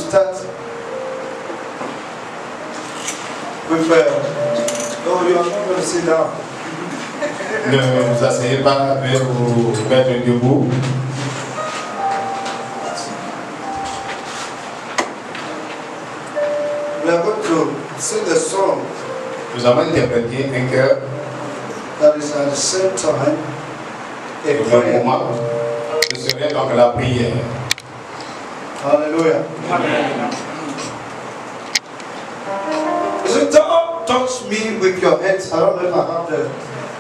start with oh, you are not going to sit down. Ne vous asseyez pas, mais vous mettre debout. We are going to sing a song. Nous allons interpréter un chœur. That is at the same time a Au même prayer. moment, ce serait donc la prière. Hallelujah. Amen. So don't touch me with your hands. I don't know if I have the,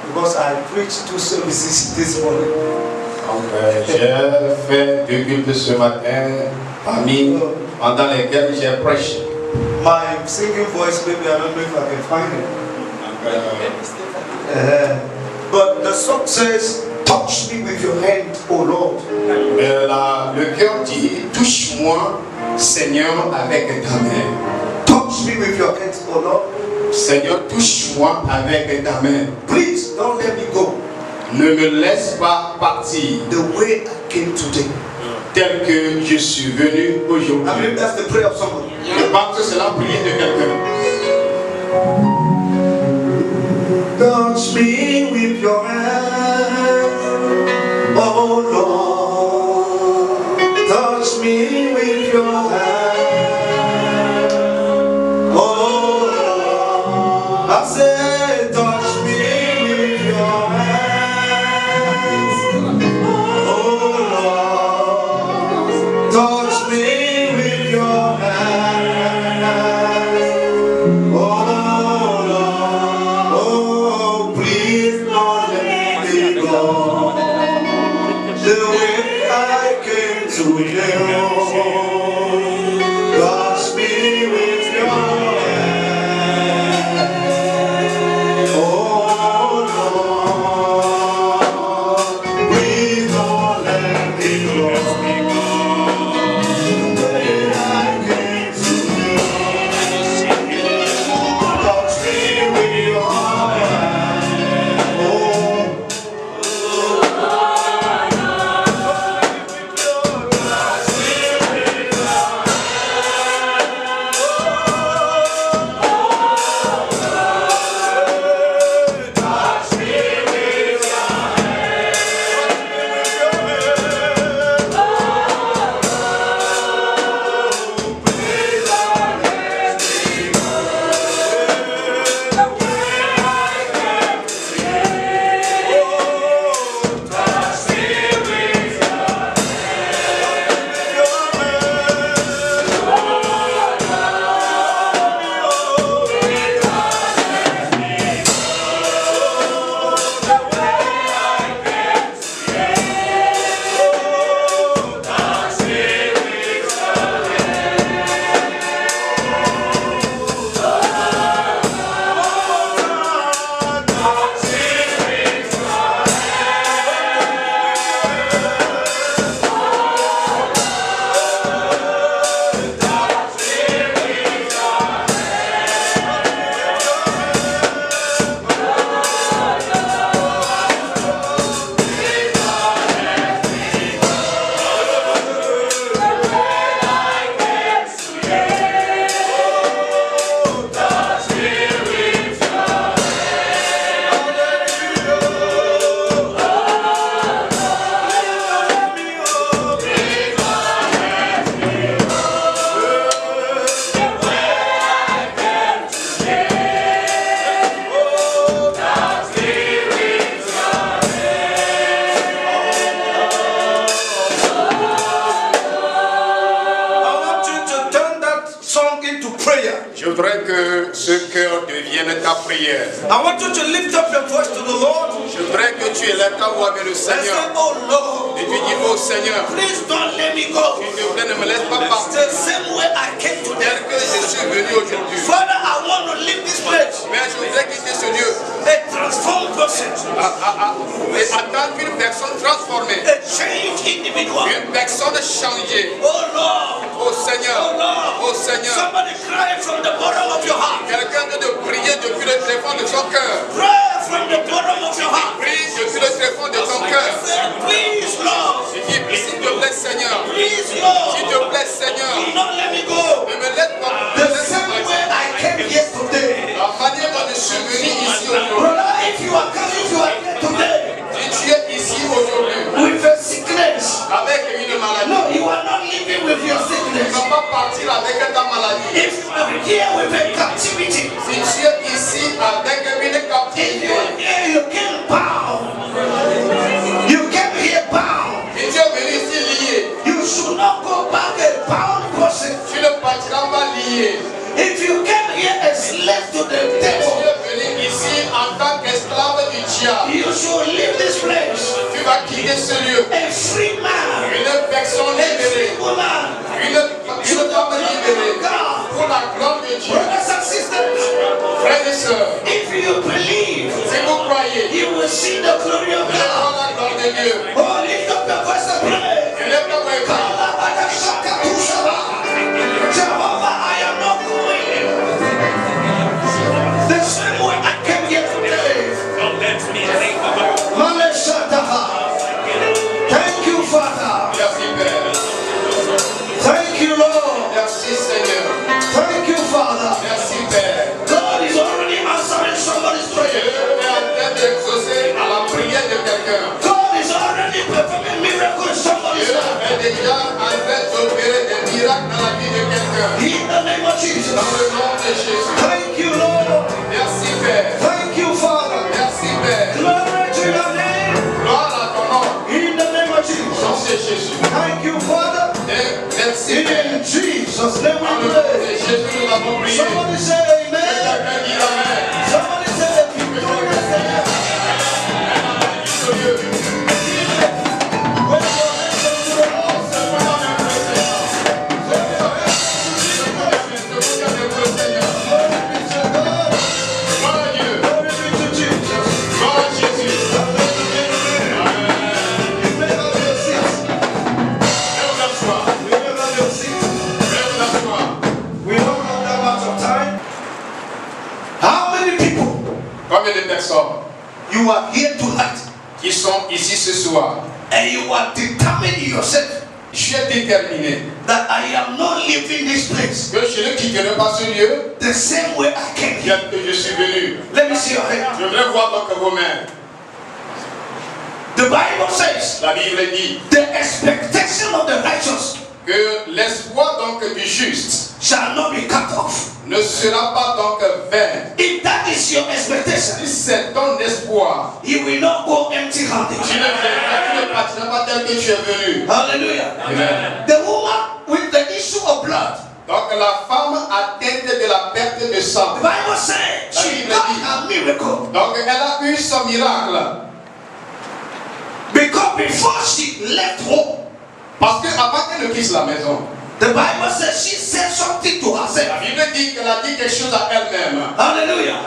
because I preached 2 services this morning. Donc, j'ai fait 2 cultes ce matin, pendant lesquels j'ai prêché. My singing voice, maybe I don't know if I can find it. But the song says, touch me with your hand, O Lord. Le cœur dit, touche-moi, Seigneur, avec ta main. Touch me with your hands, O Lord. Seigneur, touche-moi avec ta main. Please don't let me go Ne me laisse pas partir the way I came today. tel que je suis venu I believe aujourd'hui. that's the prayer of somebody. Je pense que c'est la prière de quelqu'un. Touch me with your hands, oh Lord. Touch me with your hands, oh Lord. I say, touch me with your hands, oh Lord. Touch me with your hands, oh Lord. Oh, please don't let me go the way I came to you. Touch me with your hand, oh Lord. Please don't let me go the way I came to you. Touch me with your hand, oh. Je voudrais que ce cœur devienne ta prière. I want you to lift up your voice to the Lord Je voudrais que tu élèves ta voix vers le and say, Seigneur. oh Lord, Et tu dis, oh Seigneur, please don't let me go. s'il te plaît, ne me laisse pas It's partir the same way I came tel today. que je suis venu aujourd'hui. Father, I want to leave this place Mais je voudrais quitter ce lieu a transformed person, et attendre une personne transformée, a changed individual. une personne changée. Oh Lord, Oh Seigneur, oh Lord. oh Seigneur. Somebody cry from the bottom of your heart. Quelqu'un de prier depuis le tréfonds de son cœur. Pray from the bottom of your heart. Prie depuis le tréfonds de ton cœur. Say, please, Lord. Je dis, s'il te plaît, Seigneur. Please, Lord. S'il te plaît, Seigneur. Do not let me go. Ne me laisse pas. The same way I came here today. La manière dont je suis venu ici aujourd'hui. Brother, if you are here today. Si tu es ici aujourd'hui. With a sickness. Avec une maladie. No, you are not living with your Tu sickness. ne vas pas partir avec ta maladie. If you are here with a captivity. Si tu es ici avec une If captivité. you are here, you came bound. You came here bound. Si tu es venu ici lié. You should not go back a bound person. Tu ne partiras pas lié. If you came here a slave to the Si tu devil, es venu ici en tant qu'esclave du diable. you should leave this place. Tu vas quitter ce lieu. A free man, Une personne a libérée. free woman. Une femme libérée. Pour la gloire de Dieu. Brothers and sisters, Frères et sœurs, if you believe, si vous croyez, you will see the glory of vous allez God. voir la gloire de Dieu. Oh, lift up your voice and pray. Élève ta voix et prie. Jehovah, I am not going the same way I came here today. Thank you, Father. Merci Père. Thank you, Lord. Merci Seigneur. Thank you, Father. Merci Père. God is already answering somebody's Dieu prayer. est en train d'exaucer à la prière de quelqu'un. God is already performing miracles in somebody's Dieu life. est déjà en train d'opérer des miracles dans la vie de quelqu'un. In the name of Jesus. Dans le nom de Jésus. Thank you, Lord. Merci Père. Thank you, Father. Merci Père. Glory to your name. Gloire à ton nom. In the name of Dans Jesus. ce Jésus. Thank you, Father. Et merci Père. In Jesus' name Dans we le nom de pray. Jésus, nous avons prié. Somebody say Que amen. quelqu'un dise Amen. Somebody say victorious amen. Victorieux. Wave your hands unto the Lord. Glory be to God. Gloire à Dieu. Glory be to Jesus. Gloire à Jésus. You may have your seats. Lève la foi. You may have your seats. Lève la foi. We don't have that much of time. How many people Combien de personnes you are here tonight qui sont ici ce soir? and you are determined in yourself Je suis déterminé that I am not leaving this place que je ne quitterai pas ce lieu the same way I came here. tel que je suis venu. Let me see your hand. Je voudrais voir donc vos mains. The Bible says La Bible dit the expectation of the righteous que l'espoir donc du juste shall not be cut off. ne sera pas donc vain. If that is your expectation, Si c'est ton espoir, you will not go empty-handed. tu ne partiras pas tel que tu es venu. Hallelujah. Amen. The woman with the issue of blood, Donc la femme atteinte de la perte de the sang. Bible says she got a miracle Donc elle a eu son miracle. because before she left home, Parce qu'avant qu'elle ne quitte la maison, the Bible says she said something to la herself. Bible dit qu'elle a dit quelque chose à elle-même. Hallelujah.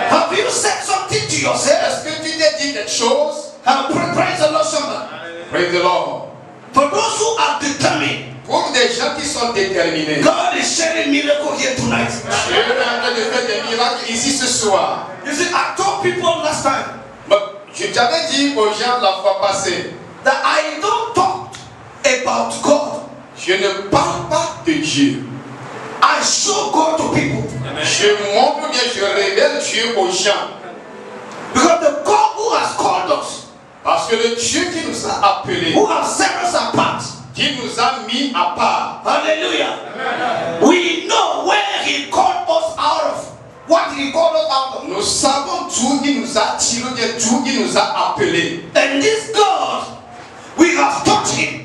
Have you said something to yourself? Est-ce que tu t'es dit quelque chose? Praise the Lord, somebody. Praise the Lord. For those who are determined, Pour des gens qui sont déterminés, God is sharing miracle here tonight. Dieu est en train de faire des miracles ici ce soir. You see, I told people last time Mais je t'avais dit aux gens la fois passée, that I don't talk about God. je ne parle pas de Dieu. I show God to people. Je montre bien, je révèle Dieu aux gens. Because the God who has called us, Parce que le Dieu qui nous a appelés, who has set us apart, qui nous a mis à part, hallelujah, we know where He called us out of. What He called us out of. nous savons d'où il nous a tirés, d'où il nous a appelés. And this God, we have touched Him.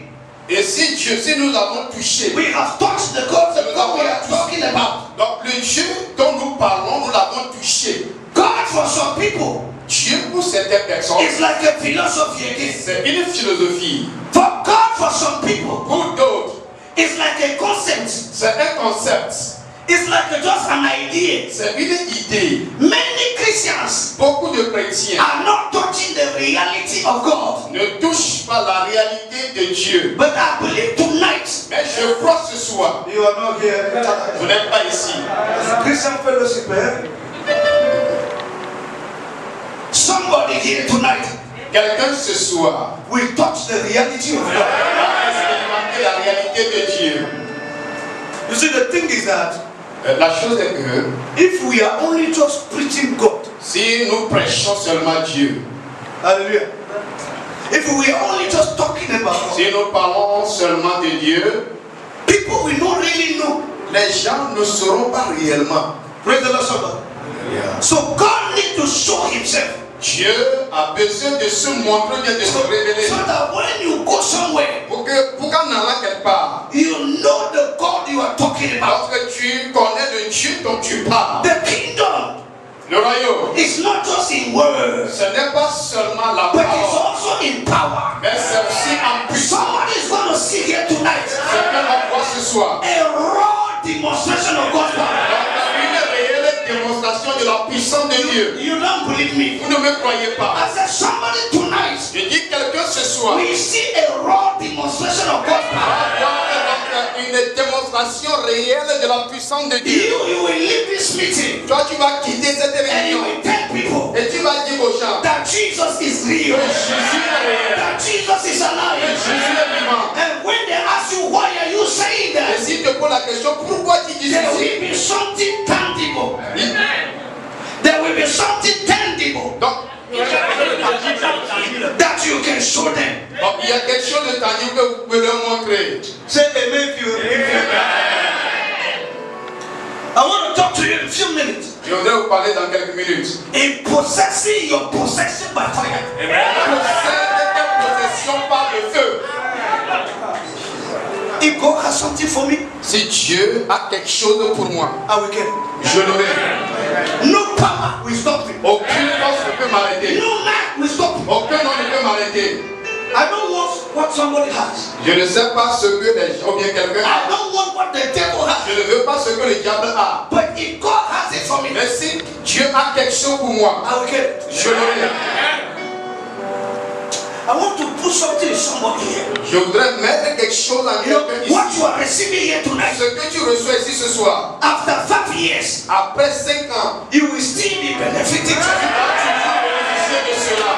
Et si Dieu, si nous avons touché, We have touched the God we are talking about. donc le Dieu dont nous parlons, nous l'avons touché. God for some people Dieu pour certaines personnes, is like a philosophy again. c'est une philosophie. For God for some people, Pour d'autres, it's like a concept. c'est un concept. It's like just an idea. C'est une idée. Many Christians Beaucoup de chrétiens are not touching the reality of God. ne touchent pas la réalité de Dieu. But I believe tonight, Mais je crois ce soir, you are not here. vous n'êtes pas ici. Christian fellowship, somebody here tonight Quelqu'un ce soir will touch the reality of God. va expérimenter la réalité de Dieu. You see, the thing is that La chose est que if we are only just preaching God, si nous prêchons seulement Dieu, hallelujah. If we are only just talking about God, si nous parlons seulement de Dieu, people will not really know. les gens ne sauront pas réellement. Praise the Lord, somebody. So God needs to show Himself. Dieu a besoin de se montrer, bien de se révéler. So that when you go somewhere, Pour qu'en allant quelque part, you know the God you are talking about. lorsque tu connais le Dieu dont tu parles, The kingdom le royaume, is not just in words, ce n'est pas seulement la but it's parole, also in power. mais c'est aussi en puissance. Somebody is going to see here tonight Quelqu'un va voir ce soir a raw demonstration of God's power. une réelle démonstration de la puissance de Dieu. You don't believe me? Vous ne me croyez pas. I said somebody tonight Je dis quelqu'un ce soir we see a raw demonstration of God's power. va avoir une démonstration réelle de la puissance de Dieu. You will leave this meeting Toi, tu vas quitter cette and you réunion will tell people et tu vas dire aux gens that Jesus is real, que Jésus est réel, that Jesus is que alive. Jésus est vivant. And when they ask you why are you saying Et that, s'il te pose la question, pourquoi tu dis there ceci? will be something tangible. There will be something tangible Donc, that you can show them. il y a quelque chose de tangible que vous pouvez leur montrer. Say amen if you. I want to talk to you in a few minutes. Je voudrais vous parler dans quelques minutes. In possessing your possession by fire. Possède tes possessions par le feu. If God has something for me, Si Dieu a quelque chose pour moi, I will get it. je l'aurai. No power will stop me. Aucune force ne peut m'arrêter. No man will stop me. Aucun homme ne peut m'arrêter. I don't want what somebody has. Je ne sais pas ce que les gens, ou bien quelqu'un I a. don't want what the devil has. Je ne veux pas ce que le diable a. But if God has it for me, Mais si Dieu a quelque chose pour moi, I will get it. je l'aurai. I want to put something in somebody here. Je voudrais mettre quelque chose en You know, quelqu'un ici. what you are receiving here tonight, Ce que tu reçois ici ce soir, after 5 years, après 5 ans, you will still be benefiting tu from it. vas toujours bénéficier de cela.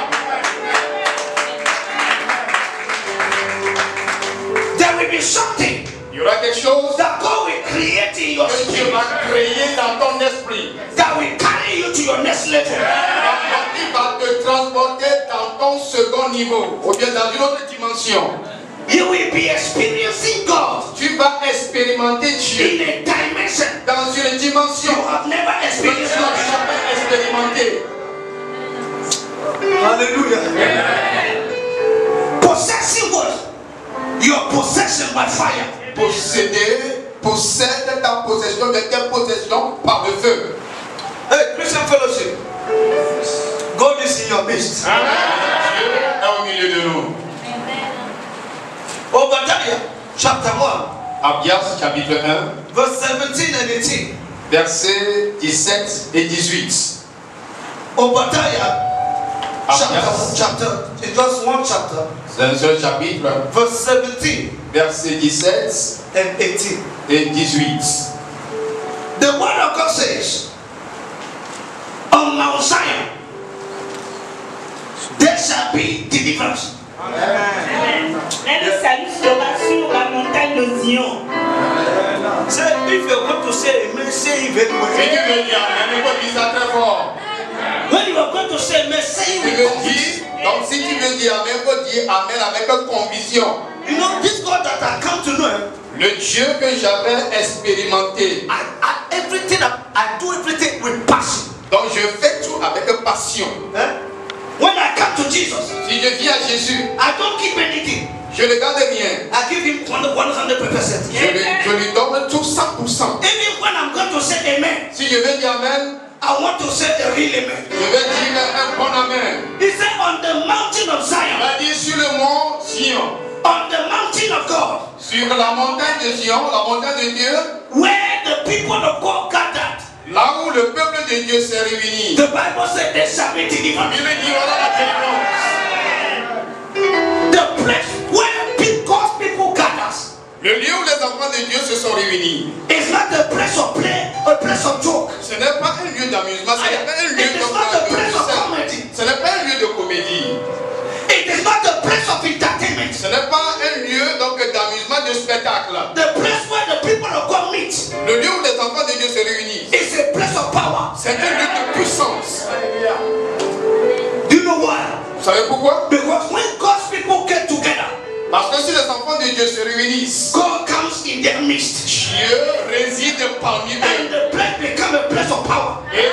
There will be something Il y aura quelque chose that God will create in your que Dieu spirit va créer dans ton esprit. that will carry you to your next level. Qui va te transporter dans ton second niveau, ou bien dans une autre dimension. You will be experiencing God Tu vas expérimenter Dieu in a dimension dans une dimension you have never que tu experienced. n'as jamais expérimenté. Hallelujah. Possessing what? Your possession by fire. Possède ta possession de tes possessions par le feu. Hey, Christian Fellowship. God is in your midst. Dieu est au milieu de nous. Obadiah chapter 1, Abias chapitre 1, verse 17 and 18. versets 17 et 18. Obadiah chapter, it's just one chapter, C'est un seul chapitre, verse 17 versets 17 and 18. et 18. The word of God says, on Mount Zion, there shall be deliverance. Un salut sera sur la montagne de Zion. Say, if you're going to say amen, say it very Si tu well. veux dire amen, il faut dire ça très fort. When you are going to say amen, say it Tu with veux conviction. dire, donc si tu veux dire amen, il faut dire amen avec conviction. You know, this God that I come to know, Le Dieu que j'avais expérimenté, I do everything with passion. donc je fais tout avec passion. When I come to Jesus, Si je viens à Jésus, I don't keep anything. je ne garde rien. I give him 100%. Je lui donne tout 100%. Even when I'm going to say amen, Si je veux dire amen, I want to say the real amen. je vais dire un bon amen. He said, on the mountain of Il Zion, va dire sur le mont Sion, on the mountain of God, sur la montagne de Sion, la montagne de Dieu, where the people of God gathered, là où le peuple de Dieu s'est réuni. the Bible said there shall be La deliverance. Bible dit voilà la délivrance. The place where God's people gathers Le lieu où les enfants de Dieu se sont réunis, is not a place of play, a place of joke. ce n'est pas un lieu d'amusement, ce n'est pas un lieu It is not a place of de comedy. ce n'est pas enfants de Dieu se réunissent, it's a place of power. c'est un lieu de puissance. Do you know why? Vous savez pourquoi? Because when God's people get together, Parce que si les enfants de Dieu se réunissent, God comes in their midst. Dieu réside parmi eux. And the place becomes a place of power. Et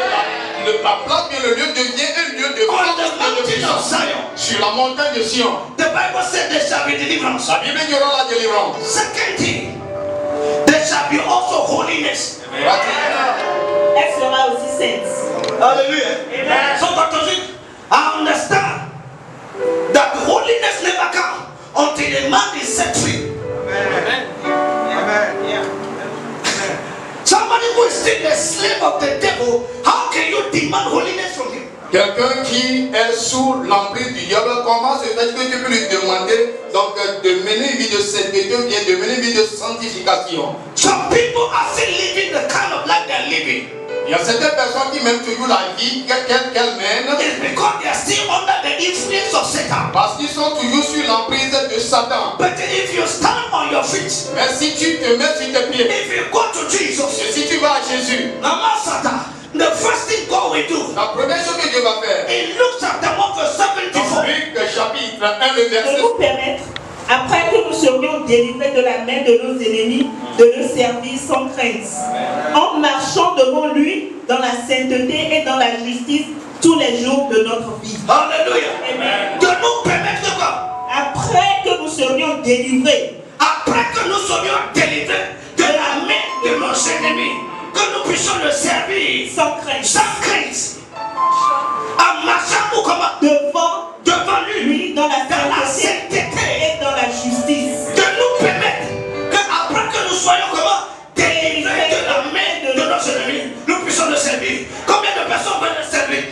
la place, bien le lieu devient un lieu de On force the et de mountain of puissance. Zion, Sur la montagne de Sion, the Bible said there shall be deliverance. la Bible dit qu'il y aura la délivrance. Second thing, there shall be also holiness. Elle sera aussi sainte. Hallelujah. Amen. So, Dr. Zink, I understand that holiness never comes until the man is set free. Somebody who is still a slave of the devil, how can you demand holiness from him? Quelqu'un qui est sous l'emprise du diable, comment se fait que tu peux lui demander donc de mener une vie de sainteté ou bien de mener une vie de sanctification? Some people are still living the kind of life they are living. Il y a certaines personnes qui mènent toujours la vie qu'elles mènent It's because they are still under the influence of Satan. parce qu'ils sont toujours sur l'emprise de Satan. But if you stand on your feet, Mais si tu te mets sur tes pieds if you go to Jesus, et si tu vas à Jésus, Nama Satan, the first thing God will do, la première chose que Dieu va faire, in Luke chapter 1 verse dans 74, Luc chapitre 1, le De verset nous permettre, après que nous serions délivrés de la main de nos ennemis, de le servir sans crainte, en marchant devant lui dans la sainteté et dans la justice tous les jours de notre vie. hallelujah, Amen. de nous permettre de quoi? Après que nous serions délivrés, Après que nous serions délivrés de la main de nos ennemis, que nous puissions le servir sans crainte, sans crainte, en marchant ou comment? Devant lui, lui dans la dans la sainteté sainteté, et dans la justice. de nous permettre qu'après que nous soyons comment? Délivrés de la main de nos ennemis, nous puissions le servir. Combien de personnes veulent le servir?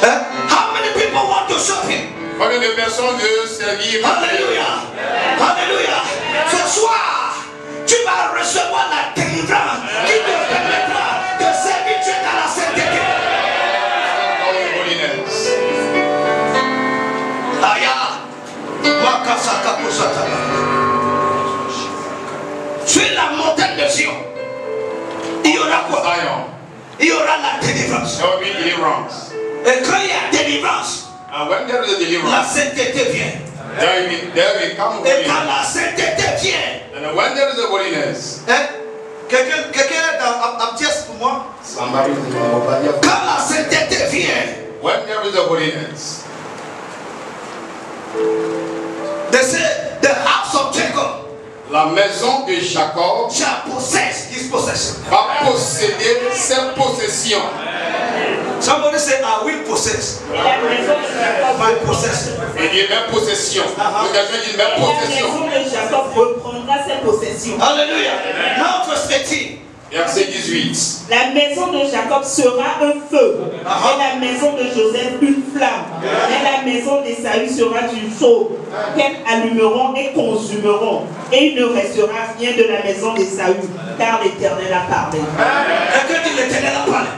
Hein? How many people want to serve him? combien de personnes veulent servir? Alléluia. Alléluia. Ce soir, tu vas recevoir la délivrance qui te permettra de servir Dieu dans la sainteté. Aya. Makasaka Kusataba. Sur la montagne de Sion, il y aura quoi? Il y aura la délivrance. There will be deliverance. Et quand il y a délivrance, And when there is a la deliverance, sainteté vient. there will come Et quand holiness. la sainteté vient, And when there is a holiness, quelqu'un est en pièce pour moi. somebody will Quand la sainteté vient, when there is a holiness, they say the house of Jacob la maison de Jacob shall possess his possession. va posséder ses possessions. Somebody say, I will possess Et la maison de Jacob my possession. Il dit mes possessions. Le quelqu'un dit mes Et la possessions. maison de Jacob reprendra ses possessions. Hallelujah. Now verse 18. Verset 18. La maison de Jacob sera un feu, et la maison de Joseph une flamme, et la maison d'Ésaü sera du feu, qu'elles allumeront et consumeront, et il ne restera rien de la maison d'Ésaü, car l'Éternel a parlé. Quelqu'un dit l'Éternel a parlé.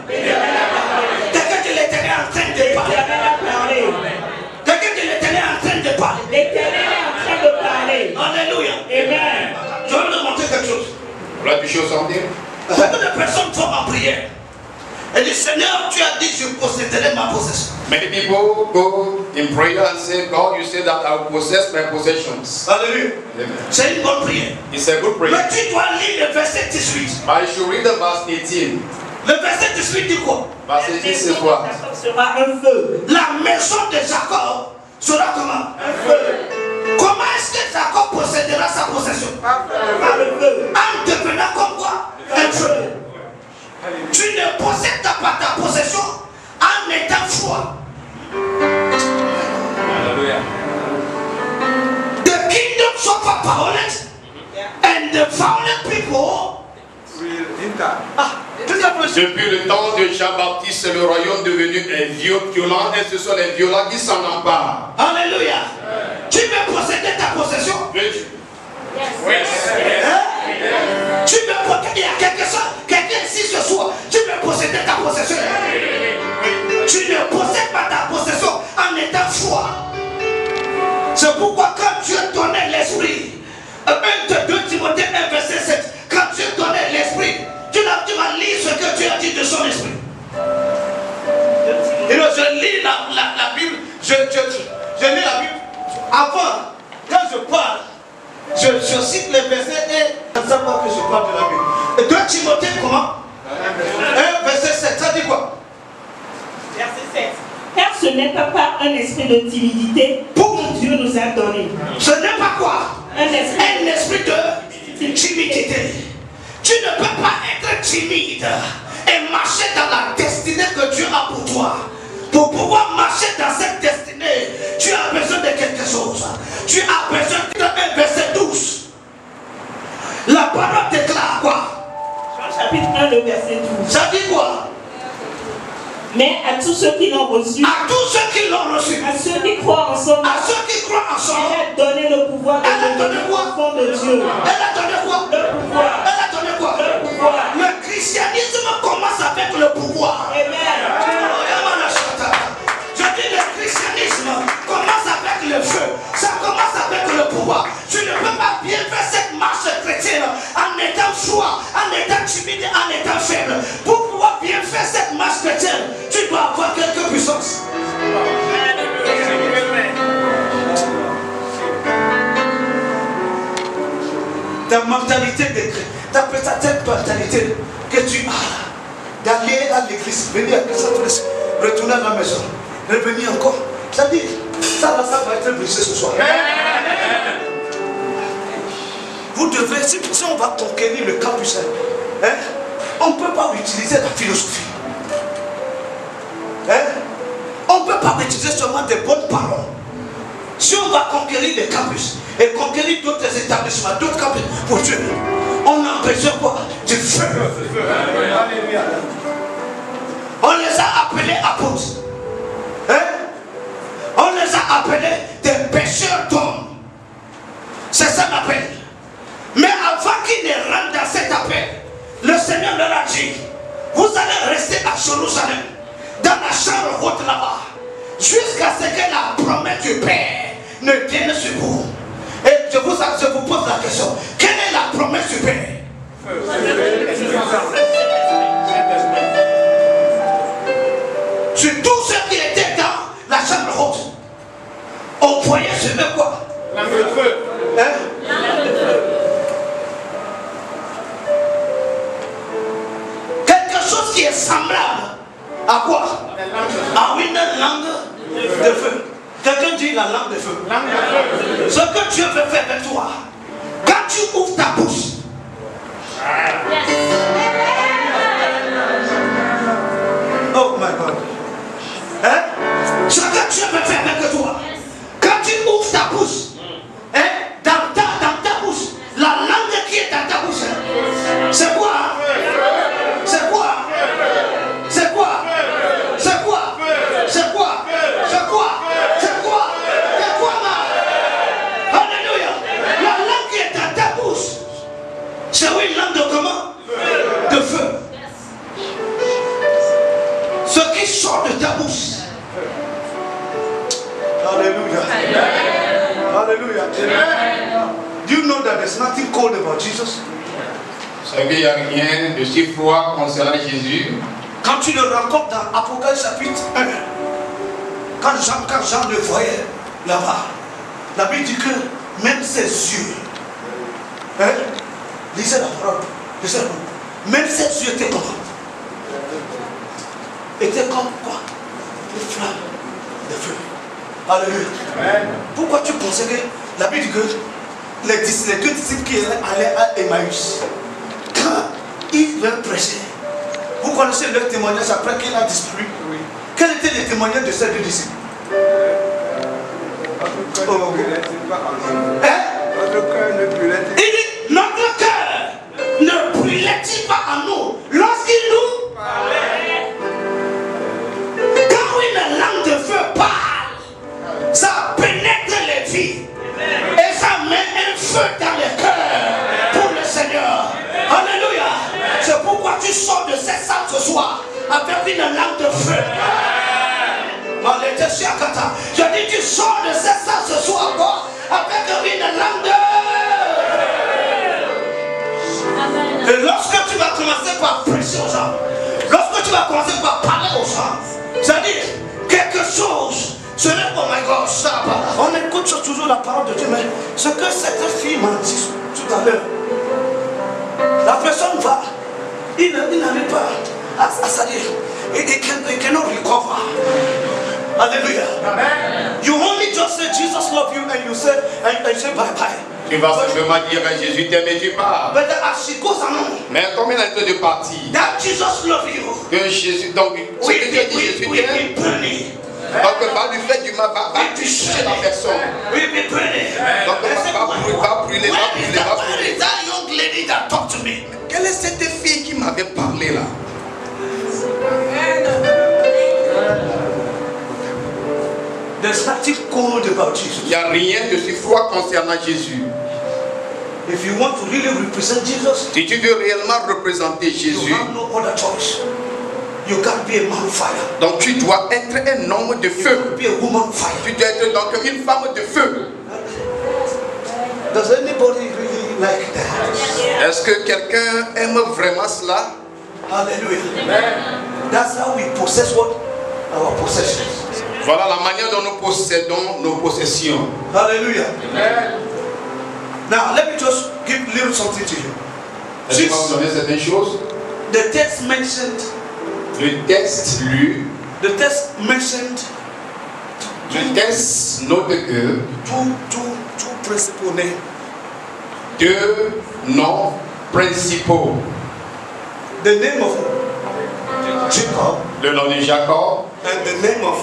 Quelqu'un dit l'Éternel est en train de parler. L'Éternel a parlé. Quelqu'un dit l'Éternel est en train de parler. L'Éternel est en train de parler. Alléluia. Amen. Je vais vous montrer quelque chose. Voilà des choses en dire. Beaucoup de personnes font en prière. Et disent, Seigneur, tu as dit que je posséderai ma possession. Many people go in prayer and say, God, you say that I will possess my possessions. Alléluia. Amen. C'est une bonne prière. It's a good prayer. Mais tu dois lire le verset 18. But you should read the verse 18. Le verset 18 dit quoi? Verse La 18 maison c'est de quoi? Jacob sera un feu. La maison de Jacob sera comment? Un feu. Comment est-ce que Jacob possédera sa possession? Par le feu. En devenant comme quoi? Un feu. Tu ne possèdes pas ta possession en étant froid. Hallelujah. The kingdom suffer violence and the violent people will enter. Depuis le temps de Jean-Baptiste, le royaume devenu violent et ce sont les violents qui s'en emparent. Alléluia. Tu veux posséder ta possession? Oui. Tu veux posséder, il y a quelqu'un ici ce soir, tu veux posséder ta possession. Tu ne possèdes pas ta possession en étant froid. C'est pourquoi quand Dieu donnait l'esprit, 2 Timothée 1 verset 7, quand Dieu donnait l'esprit, tu Je lis la Bible. Avant, quand je parle, je cite les versets et je ne sais pas que je parle de la Bible. Et 2 Timothée, comment 1 verset 7, ça dit quoi? Verset 7. Car ce n'est pas par un esprit de timidité que Dieu nous a donné. Ce n'est pas quoi? Un esprit de timidité. Tu ne peux pas être timide et marcher dans la destinée que Dieu a pour toi. Pour pouvoir marcher dans cette destinée, tu as besoin de quelque chose. Tu as besoin de 1 verset 12. La parole déclare quoi? Chapitre 1, le verset 12. Ça dit quoi? Mais à tous ceux qui l'ont reçu, à tous ceux qui l'ont reçu, à ceux qui croient en son nom, à ceux qui croient en son nom, elle a donné le pouvoir de devenir enfant de Dieu. Elle a donné quoi? Le pouvoir. Elle a donné quoi? Le pouvoir. Le christianisme commence avec le pouvoir. Amen. Je dis le christianisme commence avec le feu. Ça commence avec le pouvoir. Tu ne peux pas bien faire cette marche chrétienne en étant froid, en étant timide, en étant faible. Pour pouvoir bien faire cette marche chrétienne, tu dois avoir quelque puissance. Ta mentalité de chrétien, ta peut-être mentalité que tu as d'aller à l'église, venir à l'église, retourner à la maison, revenir encore. Ça dit, ça va être brisé ce soir. Vous devez, si on va conquérir le campus, hein, on ne peut pas utiliser la philosophie. Hein? On ne peut pas utiliser seulement des bonnes paroles. Si on va conquérir les campus et conquérir d'autres établissements, d'autres campus pour Dieu, on a besoin quoi? Du feu. On les a appelés apôtres. Hein? On les a appelés des pêcheurs d'hommes. C'est ça l'appel. Mais avant qu'ils ne rentrent dans cet appel, le Seigneur leur a dit, vous allez rester à Jérusalem, dans la chambre haute là-bas, jusqu'à ce que la promesse du Père ne vienne sur vous. Et je vous pose la question, quelle est la promesse du Père? Sur tous ceux qui étaient dans la chambre haute, on voyait sur eux quoi? L'âme de feu. Hein? L'âme de feu. Quelque chose qui est semblable à quoi? À une langue de feu. Quelqu'un dit la langue de feu. Ce que Dieu veut faire avec toi, quand tu ouvres ta bouche, oh my God. Hein? Ce que Dieu veut faire avec toi, quand tu ouvres ta bouche, hein? Dans ta bouche, la langue qui est dans ta bouche, c'est quoi? C'est quoi? C'est quoi? C'est quoi? C'est quoi? C'est quoi? C'est quoi? C'est quoi là? Alléluia. La langue qui est dans ta bouche, c'est une langue de comment? De feu. Ce qui sort de ta bouche. Hallelujah. Hallelujah. Do you know that there's nothing cold about Jesus? Vous savez, il n'y a rien de si froid concernant Jésus. Quand tu le rencontres dans Apocalypse chapitre 1, quand Jean le voyait là-bas, la Bible dit que même ses yeux, hein, lisez la parole, même ses yeux étaient comment? Étaient comme quoi? Des flammes de feu. Alléluia. Pourquoi tu pensais que la Bible dit que les deux disciples qui allaient à Emmaüs, quand ils veulent prêcher, vous connaissez leur témoignage après qu'il a disparu? Oui. Quel était le témoignage de ces deux disciples? Il dit, notre cœur ne brûlait-il pas en nous lorsqu'il nous parlait? Quand une langue de feu parle, ça pénètre les vies et ça met un feu dans les cœurs pour le Seigneur. Alléluia. C'est pourquoi tu sors de cette salle ce soir avec une langue de feu. Je dis, tu sors de cette salle ce soir encore avec une langue de feu. Et lorsque tu vas commencer par prêcher aux gens, lorsque tu vas commencer par parler aux gens, c'est-à-dire quelque chose, ce n'est pas écoute toujours la parole de Dieu, mais ce que cette fille m'a dit tout à l'heure, la personne va, il n'arrive pas à salir. He cannot recover. Hallelujah. Amen. You only just say Jesus love you and you say bye bye. Tu vas simplement dire Jésus t'aime et tu pars. But as she goes along, mais comme elle est en train de partir, that Jesus love you. Que Jésus, donc, ce que Dieu dit Jésus t'aime. Donc va lui faire du mal, va toucher la personne. Donc va brûler. That young lady that talked to me. Quelle est cette fille qui m'avait parlé là? There's nothing cold about Jesus. Il n'y a rien de si froid concernant Jésus. If you want to really represent Jesus, si tu veux réellement représenter Jésus, you have no other choice. You can't be a man of fire. Donc tu dois être un homme de feu. You can't be a woman of fire. Tu dois être donc une femme de feu. Does anybody really like that? Est-ce que quelqu'un aime vraiment cela? Hallelujah. That's how we possess what? Our possessions. Voilà la manière dont nous possédons nos possessions. Hallelujah. Now let me just give a little something to you. Je vais vous donner certaines choses. The text mentioned. Le texte lu. The text mentioned. Le texte note que two principal names. Deux noms principaux. The name of Jacob. Le nom de Jacob. And the name of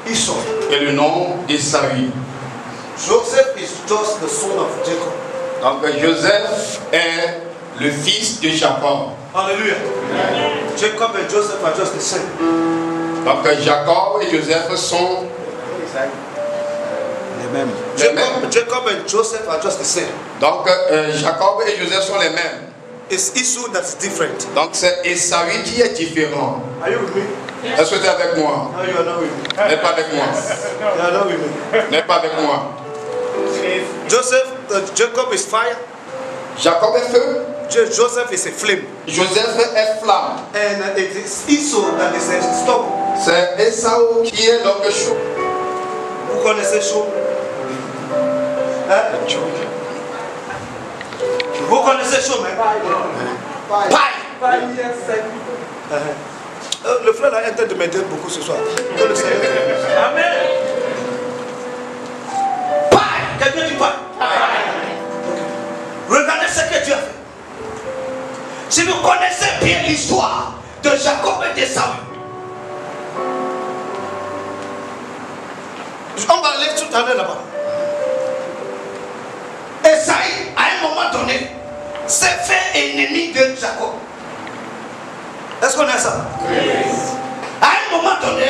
Esau. Et le nom d'Esaü. Joseph is just the son of Jacob. Donc Joseph est le fils de Jacob. Hallelujah. Jacob and Joseph are just the same. Donc Jacob et Joseph sont les mêmes. Jacob and Joseph are just the same. Donc Jacob et Joseph sont les mêmes. It's Esau that's different. Donc c'est Esaü qui est différent. Are you with me? Est-ce que tu es avec moi? No, you are not with me. N'es pas avec moi. You are not with me. N'es pas avec moi. Jacob is fire. Jacob est feu. Joseph is a flame. Joseph est flamme. And it is Esau that is a stubble. C'est Esau qui est donc chaud. Vous connaissez chaud? Vous connaissez chaud, mais paille. Le frère a été de m'aider beaucoup ce soir. Amen. Paille. Quelqu'un dit paille. Regardez ce que Dieu a fait. Si vous connaissez bien l'histoire de Jacob et d'Esaü, on va aller tout à l'heure là-bas. Esaü, à un moment donné, s'est fait ennemi de Jacob. Est-ce qu'on a ça? Oui. À un moment donné,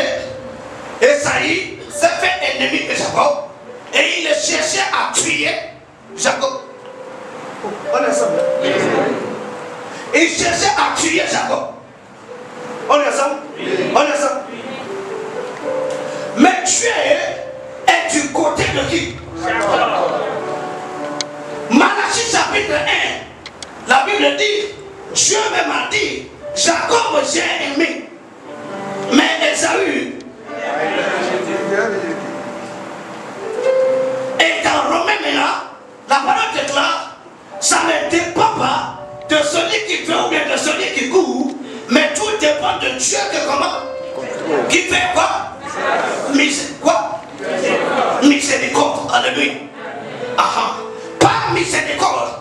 Esaü s'est fait ennemi de Jacob et il cherchait à tuer Jacob. On est ensemble? Oui. Il cherchait à tuer Jacob. On est ensemble? Oui. On est ensemble? Oui. Mais tuer est du côté de qui? Jacob. Malachie chapitre 1, la Bible dit, Dieu m'a dit, Jacob j'ai aimé, mais Esaü. Et dans Romains maintenant, la parole déclare, ça ne dépend pas de celui qui fait ou bien de celui qui court, mais tout dépend de Dieu que comment? Qui fait quoi? Miséricorde. Alléluia. Aha. Par miséricorde,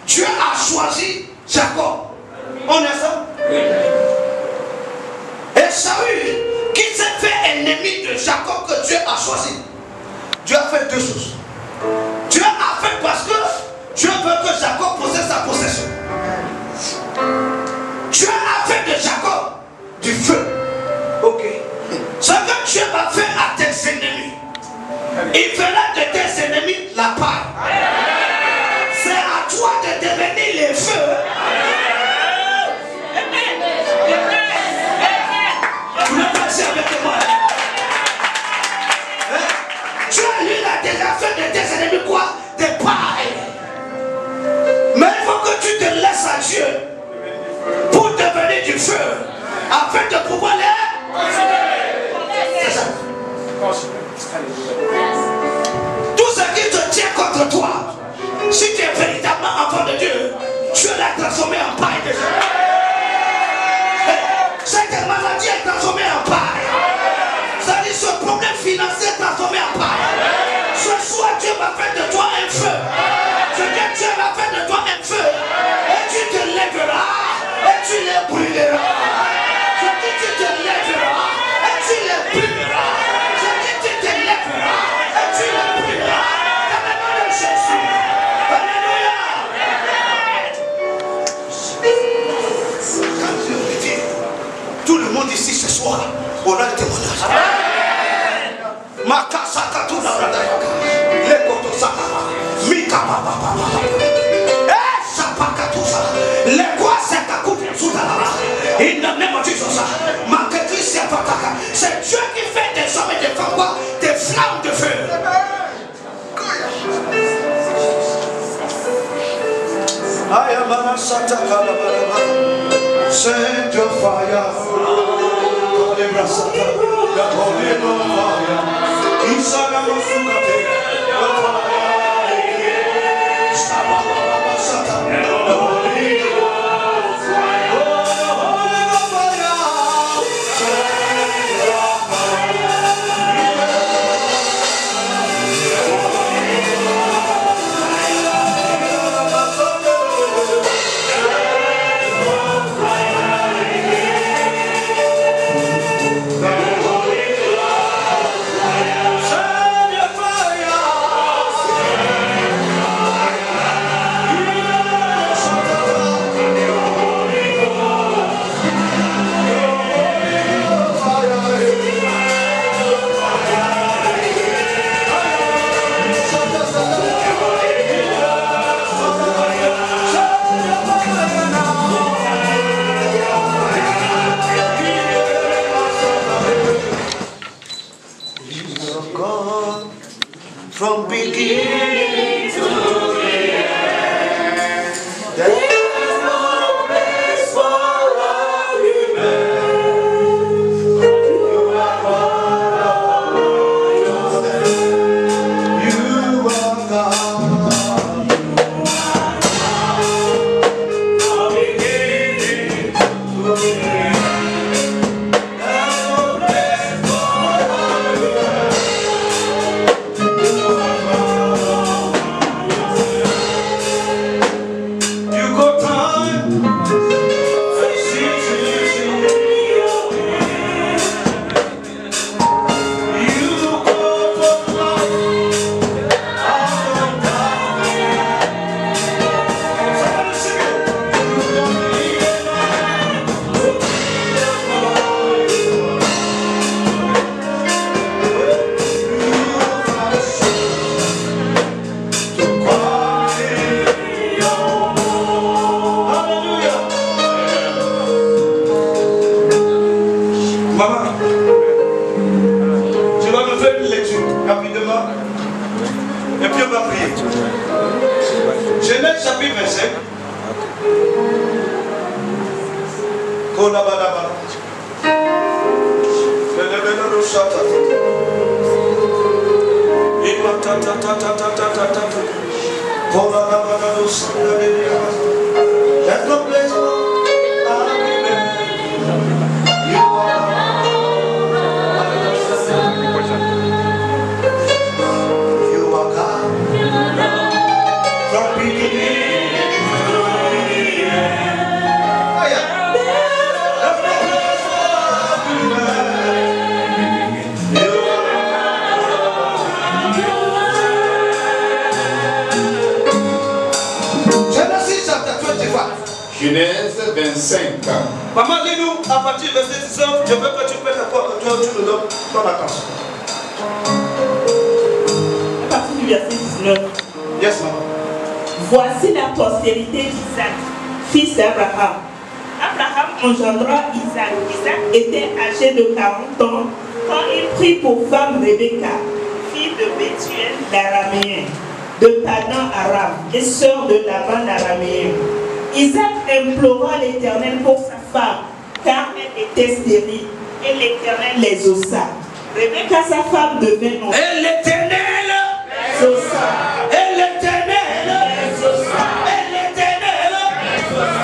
Dieu a choisi Jacob. On est ça? Et Saül, qui s'est fait ennemi de Jacob que Dieu a choisi, Dieu a fait deux choses. Dieu a fait parce que Dieu veut que Jacob possède sa possession. Dieu a fait de Jacob du feu. Ok. Ce que Dieu va faire à tes ennemis, il fera de tes ennemis la paille. C'est à toi de devenir les feux. Vous ne pensez avec moi. Dieu lui a déjà fait de tes ennemis quoi? Des pailles. Mais il faut que tu te laisses à Dieu pour devenir du feu, afin de pouvoir les. C'est ça. transformé en paille déjà. Cette maladie est transformée en paille. Ça dit ce problème financier est transformé en paille. Ce soir Dieu va faire de toi un feu. Je dis Dieu va faire de toi un feu. Et tu te lèveras et tu les brûleras. Je dis tu te lèveras et tu les brûleras. Je dis tu te lèveras et tu les brûleras. Dans le nom de Jésus. Alléluia. Quand Dieu revient, tout le monde ici ce soir aura le témoignage. Makasakatuna radayaka. Lekoto sakama. Mikababa. Sapakatusa. Lekwasakakutu sudalala. In the name of Jesus. Makatisia pataka. C'est Dieu qui fait des hommes et des femmes quoi? Des flammes de feu. Ayamana satakala balaba. Send your fire. Lebra sata. The Holy Fire. Isana masukate. The fire. Sababa sata. The Holy Fire. Oh, the Holy Fire. From beginning to the end, there is no place for argument. You are God. You are God. From beginning to the end, there's no place for argument. Maman, tu vas me faire une lecture rapidement et puis on va prier. Genèse chapitre 25. There's no place for argument. You are God. From beginning to the end. There's no place for argument. You are Genesis chapter 25. Genèse 25. Maman, dis-nous à partir du verset 19, je veux que tu pètes tu nous donnes ton attention. À partir du verset 19. Yes, maman. Voici la postérité d'Isaac, fils d'Abraham. Abraham engendra Isaac. Isaac était âgé de 40 ans quand il prit pour femme Rebecca, fille de Bethuel l'araméen, de Padan Aram et sœur de Laban l'araméen. Isaac implora l'Éternel pour sa femme, car elle était stérile, et l'Éternel les ossa. Rebecca, sa femme, devint non. Et l'Éternel les ossa. Et l'Éternel les ossa. Et l'Éternel les ossa.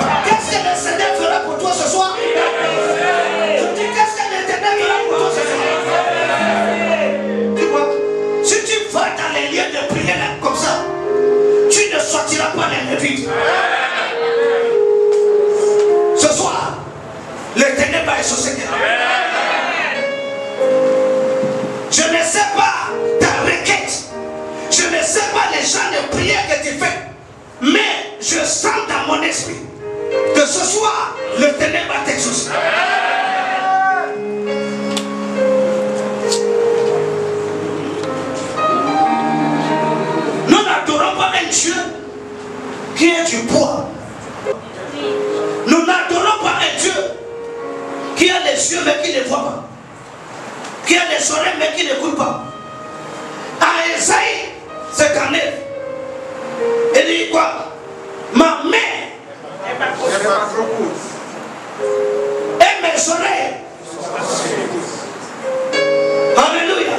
fois, l'Éternel va t'exaucer. Nous n'adorons pas un Dieu qui est du poids. Nous n'adorons pas un Dieu qui a les yeux mais qui ne voit pas, qui a les oreilles mais qui n'écoute pas. À Esaïe 59, il dit quoi? Ma main et mes oreilles. Alléluia.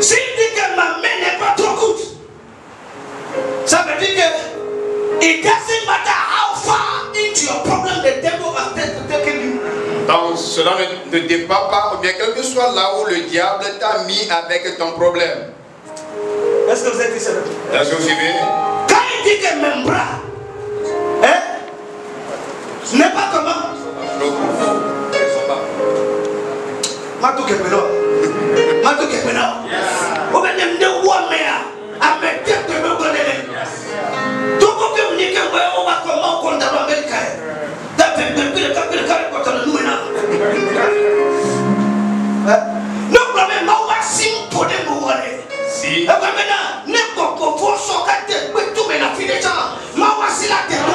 S'il dit que ma main n'est pas trop courte, ça veut dire que it doesn't matter how far into your problem the devil has taken you. Donc cela ne dépend pas, ou bien quel que soit là où le diable t'a mis avec ton problème. Est-ce que vous êtes ici? Est-ce que vous suivez? Quand il dit que mes bras, hein, ce n'est pas comment? Matou Kepeno. Matou Kepeno. Vous venez de voir, mais à mes têtes de me connaître. Tout le monde me dit que on va comment on a l'Amérique. Depuis le temps que le carré quand on nous maintenant. Nous problème, on va s'y pour des mots. Si. Et maintenant, n'importe quoi, faut sortir de tout mais la fille des gens. Ma voici la terre.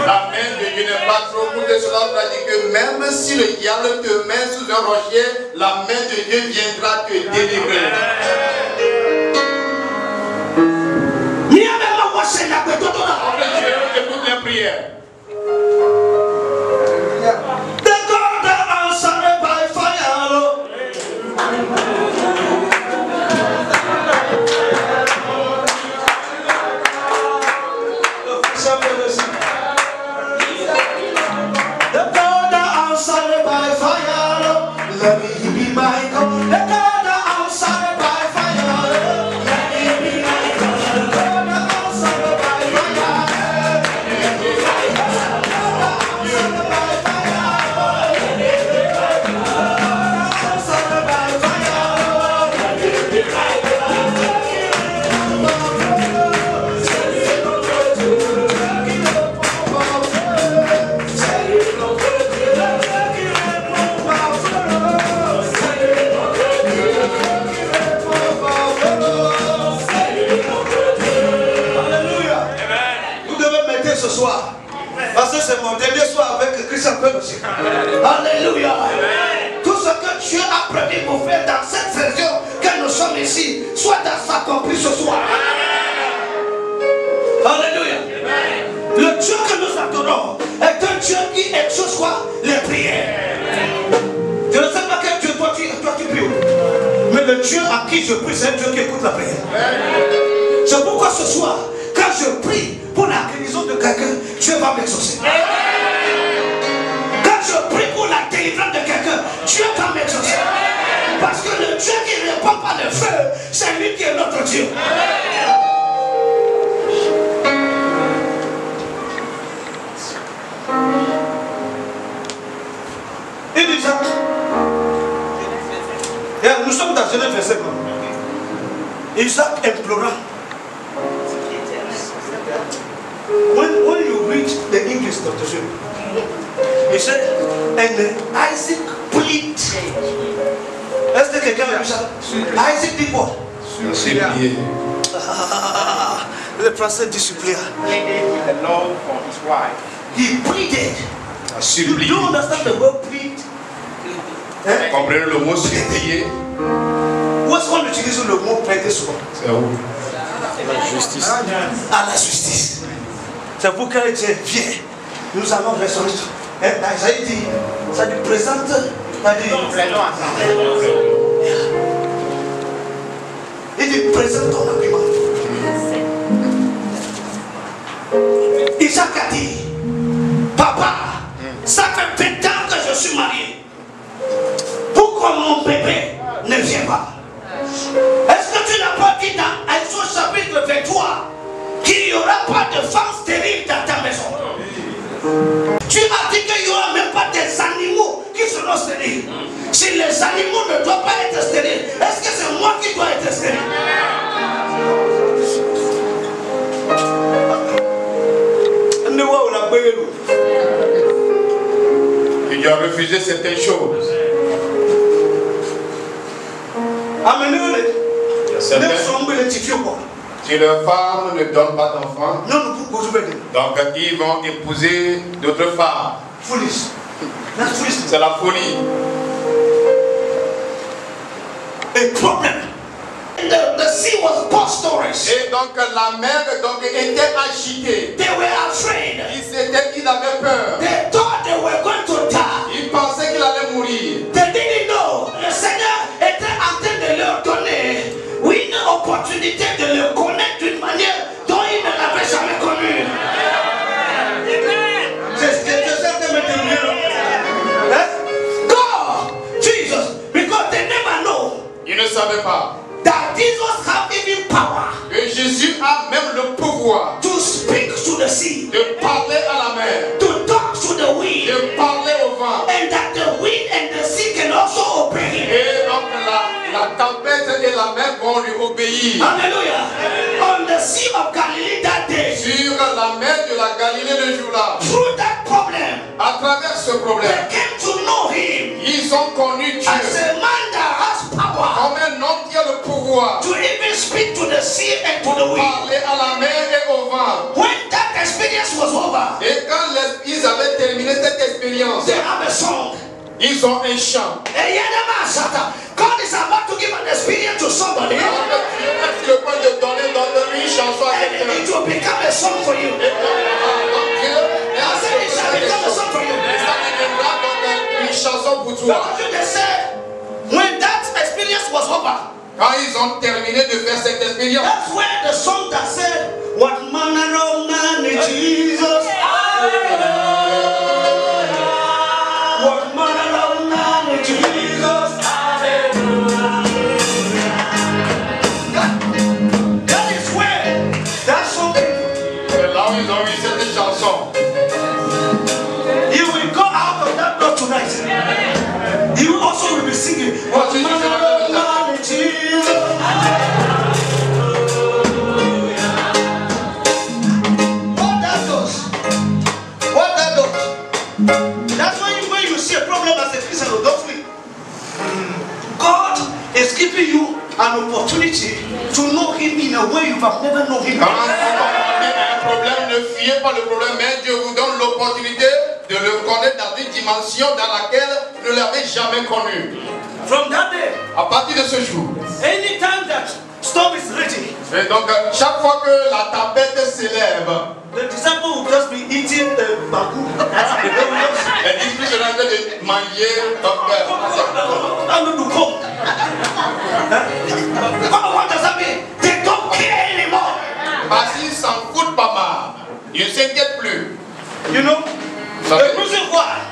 La main de Dieu n'est pas trop courte, cela veut dire que même si le diable te met sous un rocher, la main de Dieu viendra te délivrer. Écoute les prières. Parce que c'est mon dernier soir avec Christian Pell aussi. Alléluia. Tout ce que Dieu a prévu pour faire dans cette saison que nous sommes ici, soit dans s'accomplir ce soir. Alléluia. Le Dieu que nous adorons est un Dieu qui exauce quoi? Les prières. Je ne sais pas quel Dieu toi tu pries. Mais le Dieu à qui je prie, c'est un Dieu qui écoute la prière. C'est pourquoi ce soir, quand je prie pour la guérison de quelqu'un, Dieu va m'exaucer. Quand je prie pour la délivrance de quelqu'un, Dieu va m'exaucer. Parce que le Dieu qui ne répond pas le feu, c'est lui qui est notre Dieu. Il dit ça. Nous sommes dans Genèse verset 1. Isaac implora. When you read the English Dr. he said, and Isaac plead. Est-ce que quelqu'un a vu ça? Isaac dit quoi? Supplier. Le français dit supplier. The Lord for his wife. He pleaded. Supplier. You don't understand the word plead? Comprenez le mot supplier? Où est-ce qu'on utilise le mot plaider souvent? C'est où? La justice. À la justice. C'est pour qu'elle dise, viens, nous allons restaurer. Ça dit, ça dit présente, ça dit. Il dit présente ton argument. Isaac a dit, papa, ça fait 20 ans que je suis marié. Pourquoi mon bébé ne vient pas? Est-ce que tu n'as pas dit dans Exode chapitre 23 qu'il n'y aura pas de femme stérile dans ta maison? Tu as dit qu'il n'y aura même pas des animaux qui seront stériles. Si les animaux ne doivent pas être stériles, est-ce que c'est moi qui dois être stérile? Il a refusé certaines choses. Si leurs femmes ne donnent pas d'enfants, donc ils vont épouser d'autres femmes. C'est la folie. The sea was post stories. Et donc la mer était agitée. They were afraid. Ils avaient peur. They thought they were going to die. Ils pensaient qu'il allait mourir. They didn't know. Le Seigneur était en train de leur donner une opportunité de le connaître d'une manière dont ils ne l'avaient jamais connu. God, Jesus, because they never know. Ils ne savaient pas That Jesus have even power que Jésus a même le pouvoir to speak to the sea, de parler à la mer, to talk to the wind, de parler au vent. and that the wind and the sea can also obey him. Et donc la tempête et la mer vont lui obéir. Hallelujah. On the sea of Galilee that day, Sur la mer de la Galilée le jour-là, through that problem, à travers ce problème, they came to know him ils ont connu Dieu as a man that has power comme un homme qui a le pouvoir to even speak to the sea and to the de wind. parler à la mer et au vent. When that experience was over, Et quand ils avaient terminé cette expérience, they have a song. ils ont un chant. God is about to give an experience to somebody, Dieu est sur le point de donner une chanson à and quelqu'un. it will become a song for you. I said it shall become a song for you. Ça deviendra donc une chanson pour toi. Because they said, when that experience was over, Quand ils ont terminé de faire cette expérience, that's where the song that said, what manner of man is Jesus? What manner of man is Jesus? That is where that song, c'est là où ils ont eu cette chanson. you will go out of that door tonight. You also will be singing, what manner of man is Jesus? What that does, that's why when you see a problem as a Christian, don't flee. God is giving you an opportunity to know Him in a way you have never known Him. Quand vous confrontez à un problème, ne fuyez pas le problème, mais Dieu vous donne l'opportunité de le connaître dans une dimension dans laquelle vous ne l'avez jamais connu. From that day, À partir de ce jour, anytime that storm is ready, et donc chaque fois que la tempête s'élève, the disciple will just be eating the baku. les disciples seront en train de manger What does that mean? They don't care anymore. parce qu'ils s'en foutent pas mal. Ils ne s'inquiètent plus. You know, Ça the fait- reason why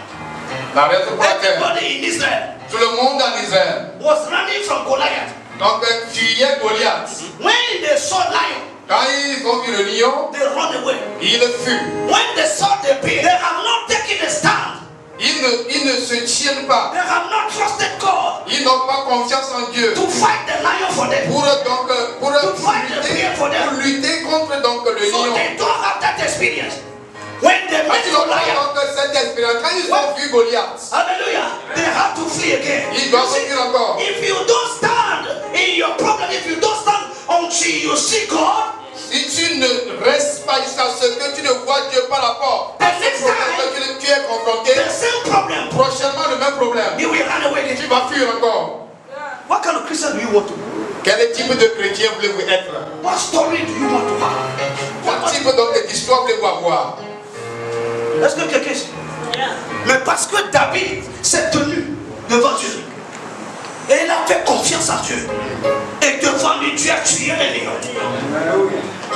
La raison pour laquelle everybody in Israel tout le monde en Israël was running from Goliath. donc fuyait Goliath. When they saw lion, Quand ils ont vu le lion, they run away. il fuit. When they saw the bear, they have not taken a stand. Ils ne se tiennent pas. They have not trusted God Ils n'ont pas confiance en Dieu. to fight the lion for them. Pour lutter contre donc le So lion. they don't have that experience. When they Quand met ils ont Goliath, donc cette expérience, quand ils ont vu Goliath, hallelujah, they have to flee again. ils doivent fuir encore. If you don't stand in your problem, if you don't stand until you see God, Si tu ne restes pas jusqu'à ce que tu ne vois Dieu par rapport à ce problème que tu es confronté, the same problem, prochainement le même problème, you will run away. tu vas fuir encore. What kind of Christian do you want to be? Quel type de chrétien voulez-vous être? What story do you want to have? Quel type donc d'histoire voulez-vous avoir? Est-ce que quelqu'un sait? Mais parce que David s'est tenu devant Dieu et il a fait confiance à Dieu, et devant lui Dieu a tué un lion,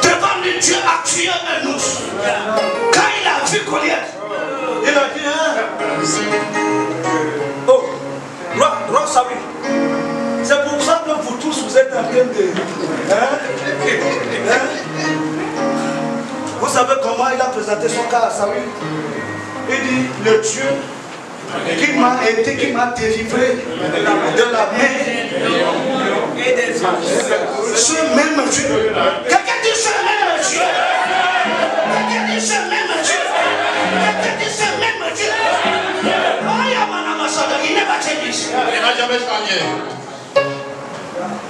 devant lui Dieu a tué un ours. Quand il a vu Goliath, il a dit oh, roi Saül, c'est pour ça que vous tous vous êtes en train de Vous savez comment il a présenté son cas à Saül? Il dit, le Dieu qui m'a délivré de la main et des hommes. Ce même Dieu. Quelqu'un dit ce même Dieu. Quelqu'un dit ce même Dieu. jamais changé.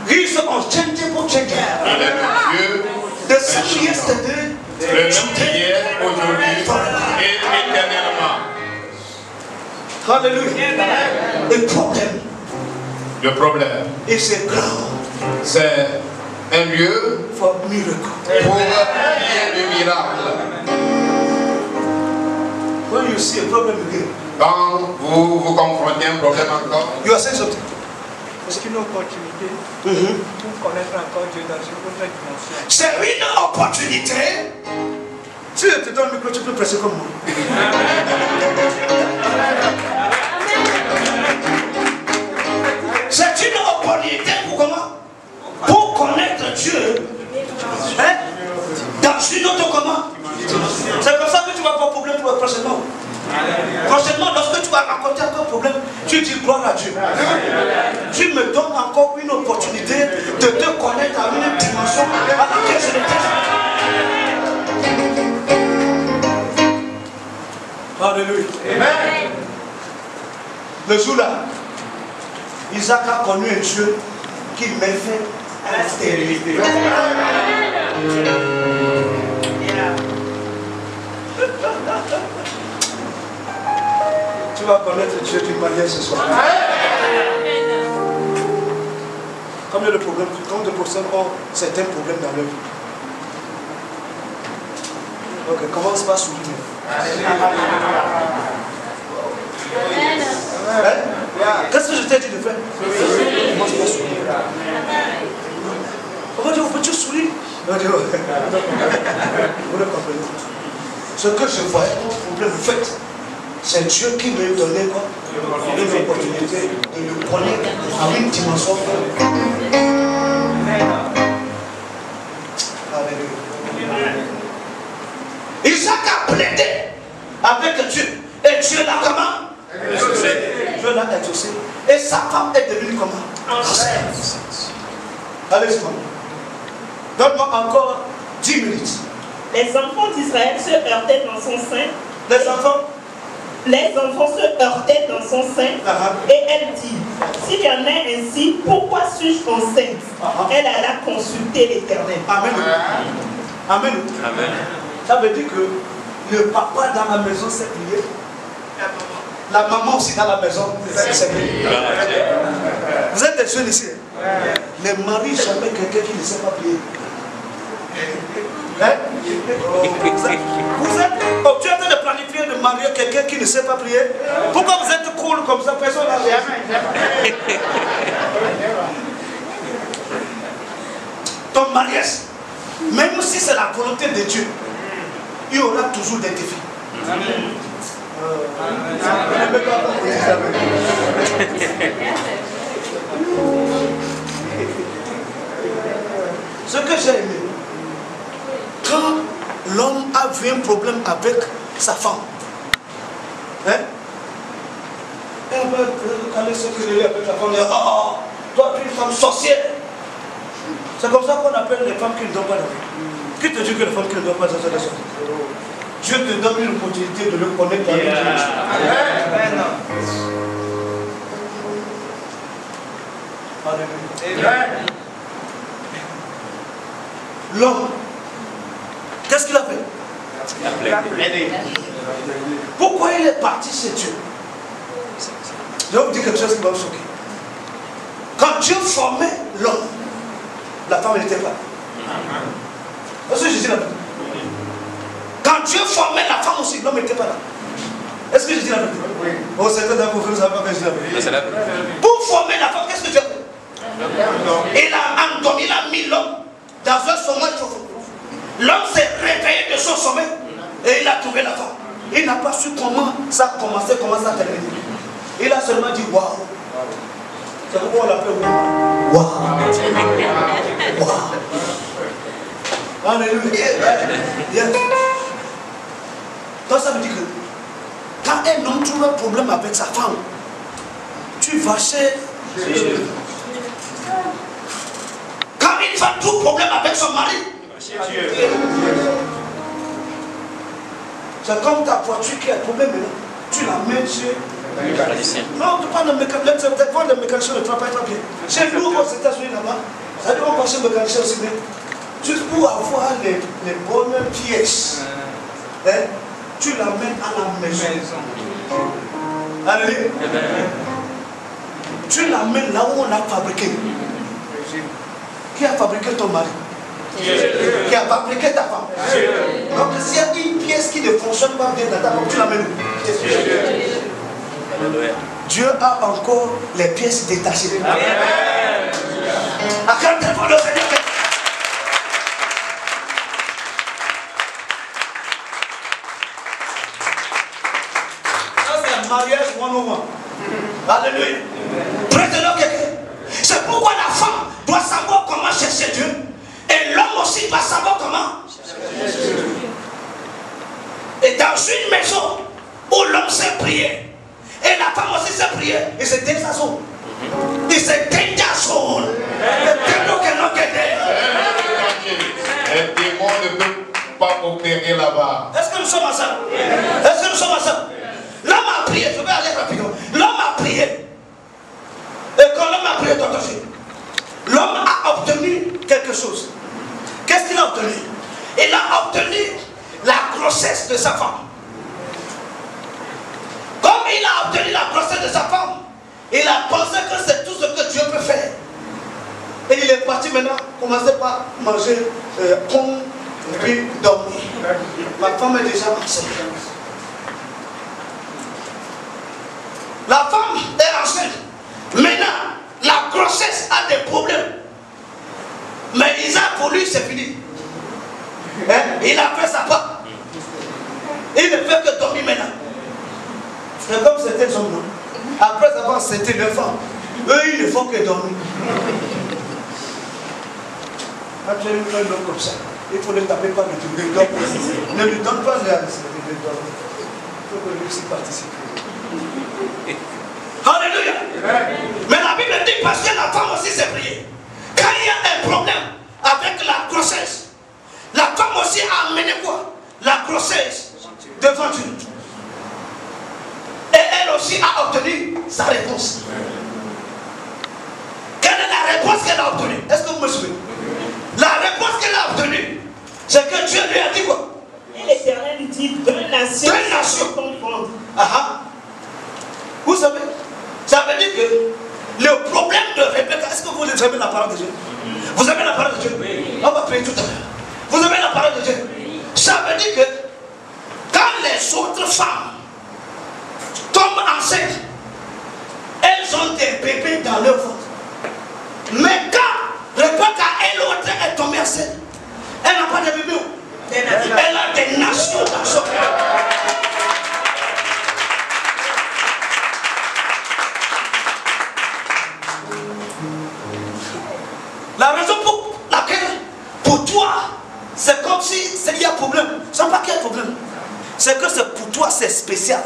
He is unchangeable changer. Il est le Dieu. The same yesterday, Le même hier, aujourd'hui et éternellement. Hallelujah. The problem Le problème, is a ground c'est un lieu for miracle. pour prier de miracles. When you see a problem again, Quand vous vous confrontez à un problème encore, you are saying something. C'est une opportunité pour connaître encore Dieu dans une autre dimension. C'est une opportunité. Si je te donne le micro, tu peux presser comme moi. C'est une opportunité pour comment? Pour connaître Dieu. Hein? Dans une autre comment? C'est comme ça que tu vas avoir problème pour prochainement. Prochainement, lorsque tu vas rencontrer encore un problème, tu dis gloire à Dieu. Tu me donnes encore une opportunité de te connaître à une dimension à laquelle je n'étais jamais. Alléluia. Amen. Le jour-là, Isaac a connu un Dieu qui m'a fait à la stérilité. Tu vas connaître Dieu d'une manière ce soir. Combien de problèmes, combien de personnes ont certains problèmes dans leur vie? Ok, commence par souligner. Hein? Qu'est-ce que je t'ai dit de faire? Commence par souligner. On va dire, peux-tu sourire? On va dire, vous le comprenez. Ce que je vois, un problème, vous faites. C'est Dieu qui m'a donné quoi? Une opportunité de le connaître à une dimension. Alléluia. Isaac a plaidé avec Dieu. Et Dieu l'a comment? Dieu l'a exaucé. Et sa femme est devenue comment? Enceinte. Allez-y. Donne-moi encore 10 minutes. Les enfants d'Israël se heurtaient dans son sein. Les enfants se heurtaient dans son sein. Et elle dit, s'il y en est ainsi, pourquoi suis-je enceinte? Elle alla consulter l'Éternel. Amen. Amen. Amen. Ça veut dire que le papa dans la maison s'est plié. La maman aussi dans la maison s'est pliée. Vous êtes des jeunes ici. Les maris, jamais quelqu'un qui ne sait pas plier. Hein? Vous êtes, tu es en train de planifier de marier quelqu'un qui ne sait pas prier. Pourquoi vous êtes cool comme ça? Personne n'a rien. Ton mariage, même si c'est la volonté de Dieu, il y aura toujours des défis. Ce que j'ai aimé, quand l'homme a vu un problème avec sa femme, hein? Elle va aller se quereller avec la femme, oh, toi tu es une femme sorcière. C'est comme ça qu'on appelle les femmes qui ne donnent pas la vie. Qui te dit que les femmes qui ne donnent pas la vie? Dieu te donne une opportunité de le connaître avec Dieu. Alléluia. L'homme, qu'est-ce qu'il a fait? Pourquoi il est parti chez Dieu? Je vais vous dire quelque chose qui va vous choquer. Quand Dieu formait l'homme, la femme n'était pas. Est-ce que je dis la vérité? Quand Dieu formait la femme aussi, l'homme n'était pas là. Est-ce que je dis la vérité? Oui. Oh, certains d'entre vous ne savez pas que je dis la vérité. Pour former la femme, qu'est-ce que Dieu a fait? Il a mis l'homme dans un sommeil profond. L'homme s'est réveillé de son sommeil et il a trouvé la femme. Il n'a pas su comment ça a commencé, comment ça a terminé. Il a seulement dit waouh. C'est pourquoi on l'appelle waouh. Waouh. Alléluia. Donc ça veut dire que quand un homme trouve un problème avec sa femme, tu vas chez Dieu. Quand il va tout problème avec son mari, c'est comme ta voiture qui a un problème maintenant. Tu la mets chez Non, tu parles de mécanicien, le mécanicien ne travaille pas bien. Chez nous, aux États-Unis, là-bas, ça doit passer le mécanicien aussi bien. Juste pour avoir les bonnes pièces, hein, tu l'amènes à la maison. Alléluia. Tu l'amènes là où on a fabriqué. Qui a fabriqué ton mari? Qui a fabriqué ta femme? Donc s'il y a une pièce qui ne fonctionne pas bien dans ta femme, tu l'amènes où? Dieu a encore les pièces détachées. Acclamez pour le Seigneur. Ça c'est un mariage one-on-one. Alléluia. Prêtez-le quelqu'un. C'est pourquoi la femme doit savoir comment chercher Dieu. Et l'homme aussi doit savoir comment chercher Dieu. Et dans une maison où l'homme sait prier, et la femme aussi sait prier, et c'est déjà son. Et c'est déjà son. Les démons ne peuvent pas opérer là-bas. Est-ce que nous sommes ensemble? Est-ce que nous sommes ensemble? L'homme a prié, je vais aller rapidement. L'homme a prié. Et quand l'homme a prié, l'homme a obtenu quelque chose. Qu'est-ce qu'il a obtenu? Il a obtenu la grossesse de sa femme. Comme il a obtenu la grossesse de sa femme, il a pensé que c'est tout ce que Dieu peut faire. Et il est parti maintenant, commencer par manger comme et puis dormir. Ma femme est déjà enceinte. La femme est enceinte. Maintenant, la grossesse a des problèmes. Mais Isaac, pour lui, c'est fini. Hein? Il a fait sa part. Il ne fait que dormir maintenant. C'est comme certains hommes, non? Après avoir c'était leur femme, eux, ils ne font que dormir. Quand tu as une femme comme ça, il faut ne taper pas le truc. Ne lui donne pas l'air de dormir. Il faut que lui aussi participe. Alléluia. Mais la Bible dit parce que la femme aussi s'est priée. Quand il y a un problème avec la grossesse, la femme aussi a amené quoi? La grossesse devant Dieu. Et elle aussi a obtenu sa réponse. Quelle est la réponse qu'elle a obtenue? Est-ce que vous me suivez? La réponse qu'elle a obtenue, c'est que Dieu lui a dit quoi? Et l'Éternel lui dit, deux nations confondent. Vous savez, ça veut dire que le problème de Rebecca, est-ce que vous aimez la parole de Dieu? Vous aimez la parole de Dieu? On va prier tout à l'heure. Vous aimez la parole de Dieu? Ça veut dire que quand les autres femmes tombent enceintes, elles ont des bébés dans leur ventre. Mais quand Rebecca, elle autre, est tombée enceinte, elle n'a pas de bébé. Elle a des nations dans son cœur. La raison pour laquelle, pour toi, c'est comme si il y a problème. Ce n'est pas qu'il y a problème. C'est que pour toi, c'est spécial.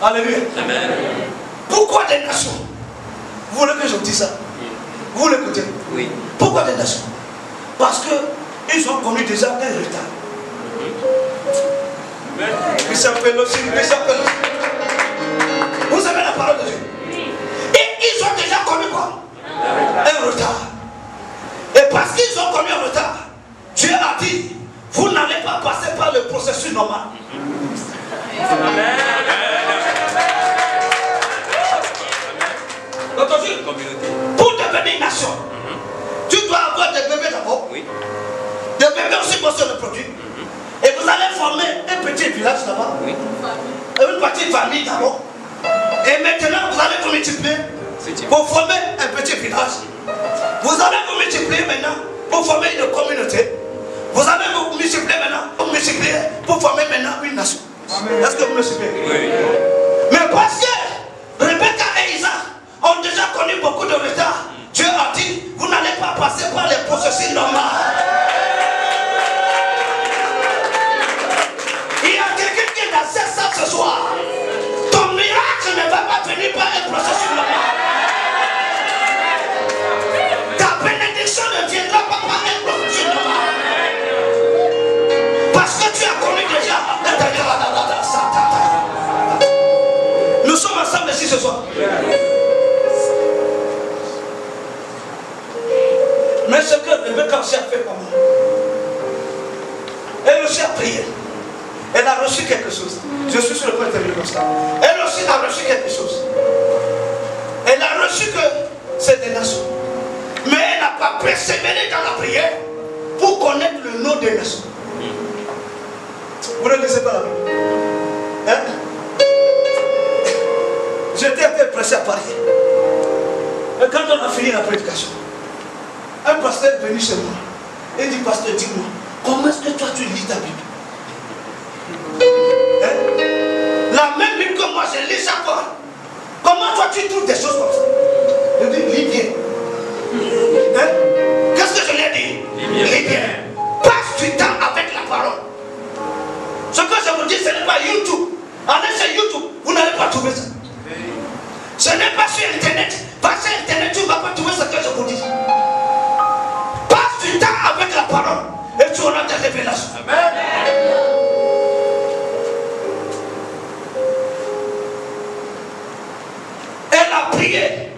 Alléluia. Amen. Pourquoi des nations? Vous voulez que je vous dise ça? Vous voulez écouter? Oui. Pourquoi des nations? Parce qu'ils ont connu déjà un retard. Vous avez la parole de Dieu. Et ils ont déjà connu quoi? Un retard. Et parce qu'ils ont connu un retard, Dieu a dit, vous n'allez pas passer par le processus normal. Amen. Pour devenir nation, tu dois avoir des bébés d'abord. Oui. Des bébés aussi pour se reproduire. Et vous allez former un petit village là-bas. Oui. Et une petite famille d'abord. Et maintenant, vous allez vous multiplier pour former un petit village. Vous allez vous multiplier maintenant pour former une communauté. Vous allez vous multiplier maintenant pour former maintenant une nation. Est-ce que vous me suivez? Oui. Mais parce que Rebecca et Isaac ont déjà connu beaucoup de retard, Dieu a dit, vous n'allez pas passer par les processus normaux. Il y a quelqu'un qui est dans cette salle ce soir. Ton miracle ne va pas venir par un processus normal. Ta bénédiction ne viendra pas par un processus normal. Parce que tu as connu déjà ce soir. Mais ce que Rebecca aussi a fait pour moi, elle aussi a prié. Elle a reçu quelque chose. Je suis sur le point de terminer comme ça. Elle aussi a reçu quelque chose. Elle a reçu que c'est des nations. Mais elle n'a pas persévéré dans la prière pour connaître le nom des nations. Vous ne lisez pas la Bible. Hein? J'étais un peu pressé à Paris. Et quand on a fini la prédication, un pasteur est venu chez moi. Il dit, pasteur, dis-moi, comment est-ce que toi tu lis ta Bible? Hein? La même Bible que moi, je lis chaque fois. Comment toi tu trouves des choses comme ça? Je dis, lis bien. Hein? Qu'est-ce que je lui ai dit? Lis bien. Passe du temps avec la parole. Ce que je vous dis, ce n'est pas YouTube. Allez sur YouTube, vous n'allez pas trouver ça. Ce n'est pas sur Internet. Passez Internet, tu ne vas pas trouver ce que je vous dis. Passe du temps avec la parole et tu auras des révélations. Amen. Elle a prié,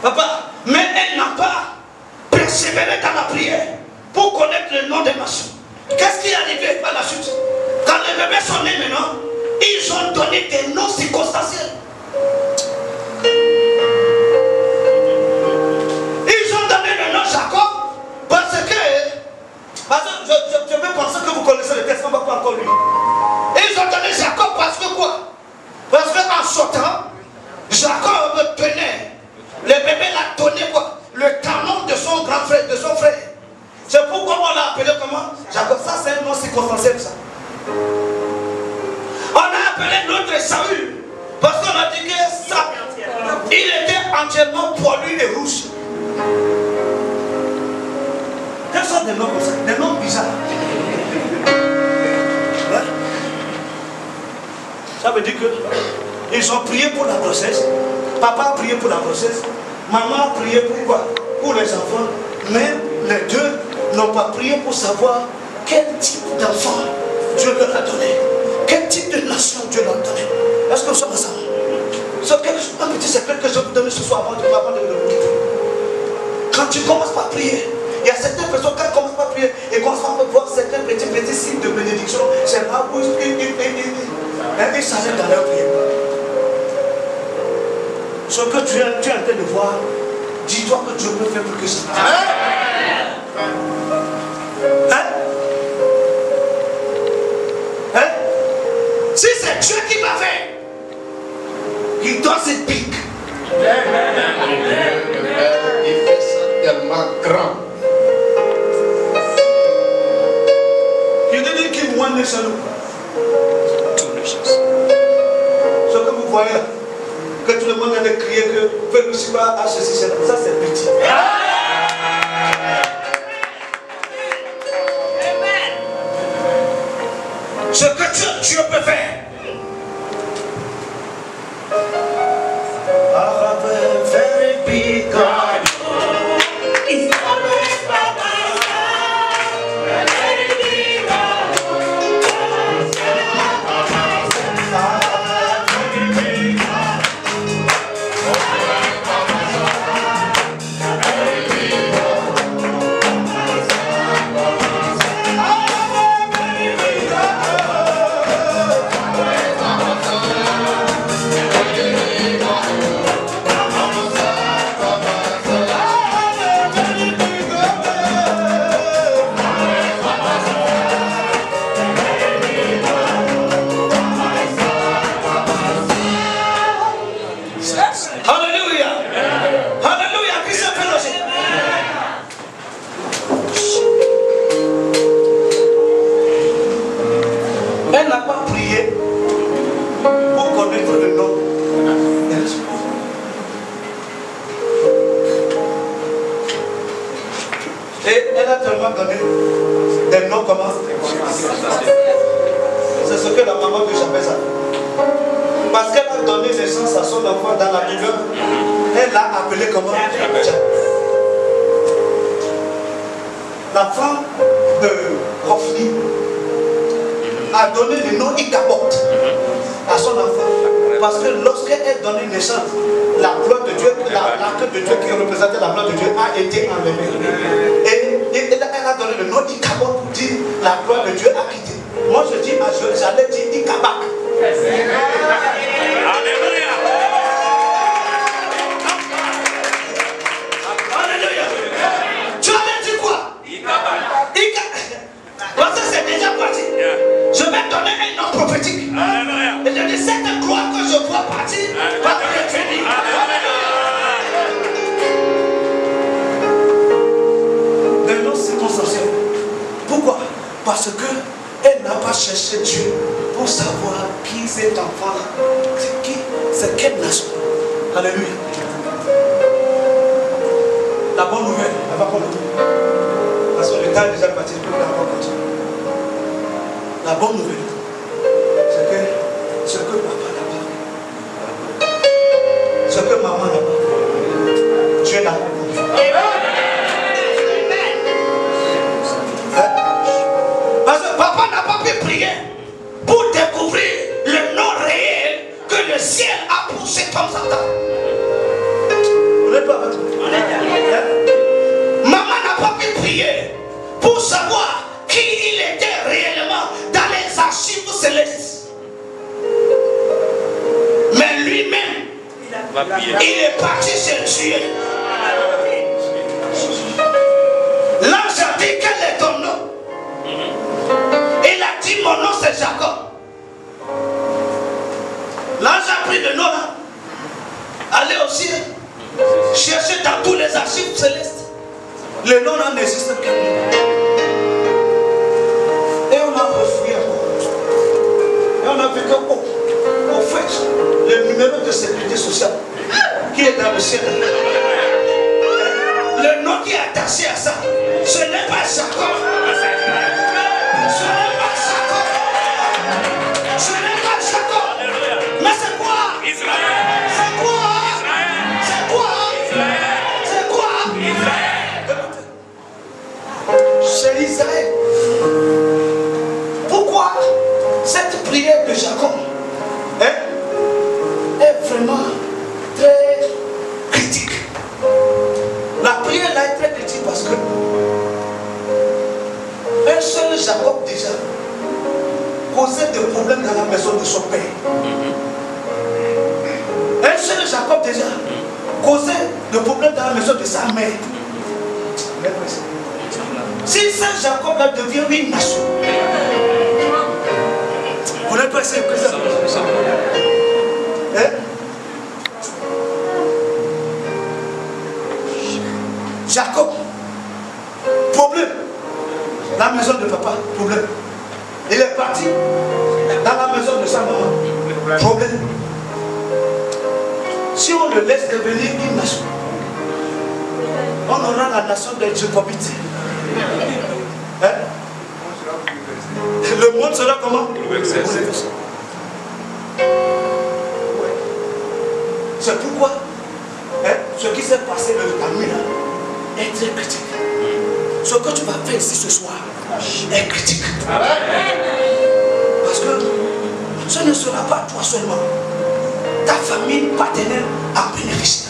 papa, mais elle n'a pas persévéré dans la prière pour connaître le nom des nations. Qu'est-ce qui est arrivé par la suite? Quand les bébés sont nés maintenant, ils ont donné des noms circonstanciels. Ils ont donné le nom Jacob parce que je peux penser que vous connaissez le texte, on ne va pas encore lire. Ils ont donné Jacob parce que quoi? Parce qu'en sortant, Jacob tenait, le bébé l'a donné quoi? Le talon de son grand frère, de son frère. C'est pourquoi on l'a appelé comment? Jacob. Ça c'est un nom circonstanciel ça. On a appelé notre Saül parce qu'on a dit que ça, il était entièrement poilu et rouge. Quels sont des noms comme ça? Des noms bizarres. Ouais. Ça veut dire que ils ont prié pour la grossesse. Papa a prié pour la grossesse. Maman a prié pour quoi? Pour les enfants. Mais les deux n'ont pas prié pour savoir quel type d'enfant Dieu leur a donné. Quel type de nation Dieu leur a donné. Est-ce que nous sommes ensemble? C'est un petit secret que je vais vous donner ce soir avant de vous quitter. Quand tu commences par prier, il y a certaines personnes, quand elles commencent par prier, et commencent par voir certains petits signes de bénédiction, c'est là où ils s'arrêtent dans leur prière. Ce que tu es en train de voir, dis-toi que Dieu peut faire plus que ça. Hein? Hein? Si c'est Dieu qui m'a fait, il doit se pique. Il fait ça tellement grand. Il dit qu'il voit les salauds. Ce que vous voyez là, que tout le monde a crié que Féluciba a ceci, ça c'est petit. Ce que Dieu peut faire. Very big God. It's always by my side. Very big God. Des noms comment? C'est ce que la maman de Jabez a fait. Parce qu'elle a donné naissance à son enfant dans la douleur. Elle l'a appelé comment? Jabez. La femme de Rophni a donné le nom Ichabod à son enfant. Parce que lorsqu'elle donnait naissance, la gloire de Dieu, l'arc de Dieu qui représentait la gloire de Dieu a été enlevée. Et elle a donné le nom d'Ikabak pour dire la gloire de Dieu a quitté. Moi je dis, j'allais dire Ikabak. Alléluia. Alléluia. Tu allais dire quoi? Ikabak. Parce que c'est déjà parti. Je vais donner un nom prophétique. Alléluia. Et je dis cette gloire que je vois partir va revenir. Mais non circonstanciel. Pourquoi? Parce que elle n'a pas cherché Dieu pour savoir qui cet enfant-là. C'est qui? C'est quelle nation? Alléluia. La bonne nouvelle, elle va continuer. Parce que le temps est déjà parti, je peux pas continuer. La bonne nouvelle, c'est que ce que papa n'a pas, ce que maman n'a pas, Dieu n'a pas. Parce que papa n'a pas pu prier pour découvrir le nom réel que le ciel a pour cet homme Satan. Vous n'êtes pas avec moi? Maman n'a pas pu prier pour savoir qui il était réellement dans les archives célestes. Mais lui-même, il est parti se tuer. L'ange a dit quel est ton nom? Il a dit mon nom c'est Jacob. L'ange a pris le nom là. Allez au ciel. Cherchez dans tous les archives célestes. Le nom là n'existe qu'un nom. Et on a refouillé encore. Et on a vu que au fait, le numéro de sécurité sociale qui est dans le ciel, le nom qui est attaché à ça, ce n'est pas Jacob. Ce n'est pas Jacob. Ce n'est pas Jacob. Mais c'est quoi? Israël. C'est quoi? C'est quoi? C'est quoi? C'est Israël. Pourquoi cette prière de Jacob est vraiment très critique? La prière là est très critique parce que un seul Jacob déjà causait des problèmes dans la maison de son père. Un seul Jacob déjà causait des problèmes dans la maison de sa mère. Si Saint Jacob là devient une nation, vous n'êtes pas sûr que ça? Jacob, problème. La maison de papa, problème. Il est parti dans la maison de sa maman, problème. Si on le laisse devenir une nation, on aura la nation des Jacobites. Le monde sera comment? C'est pourquoi ce qui s'est passé la nuit là est très critique. Ce que tu vas faire ici ce soir est critique. Parce que ce ne sera pas toi seulement. Ta famille paternelle en bénéficie.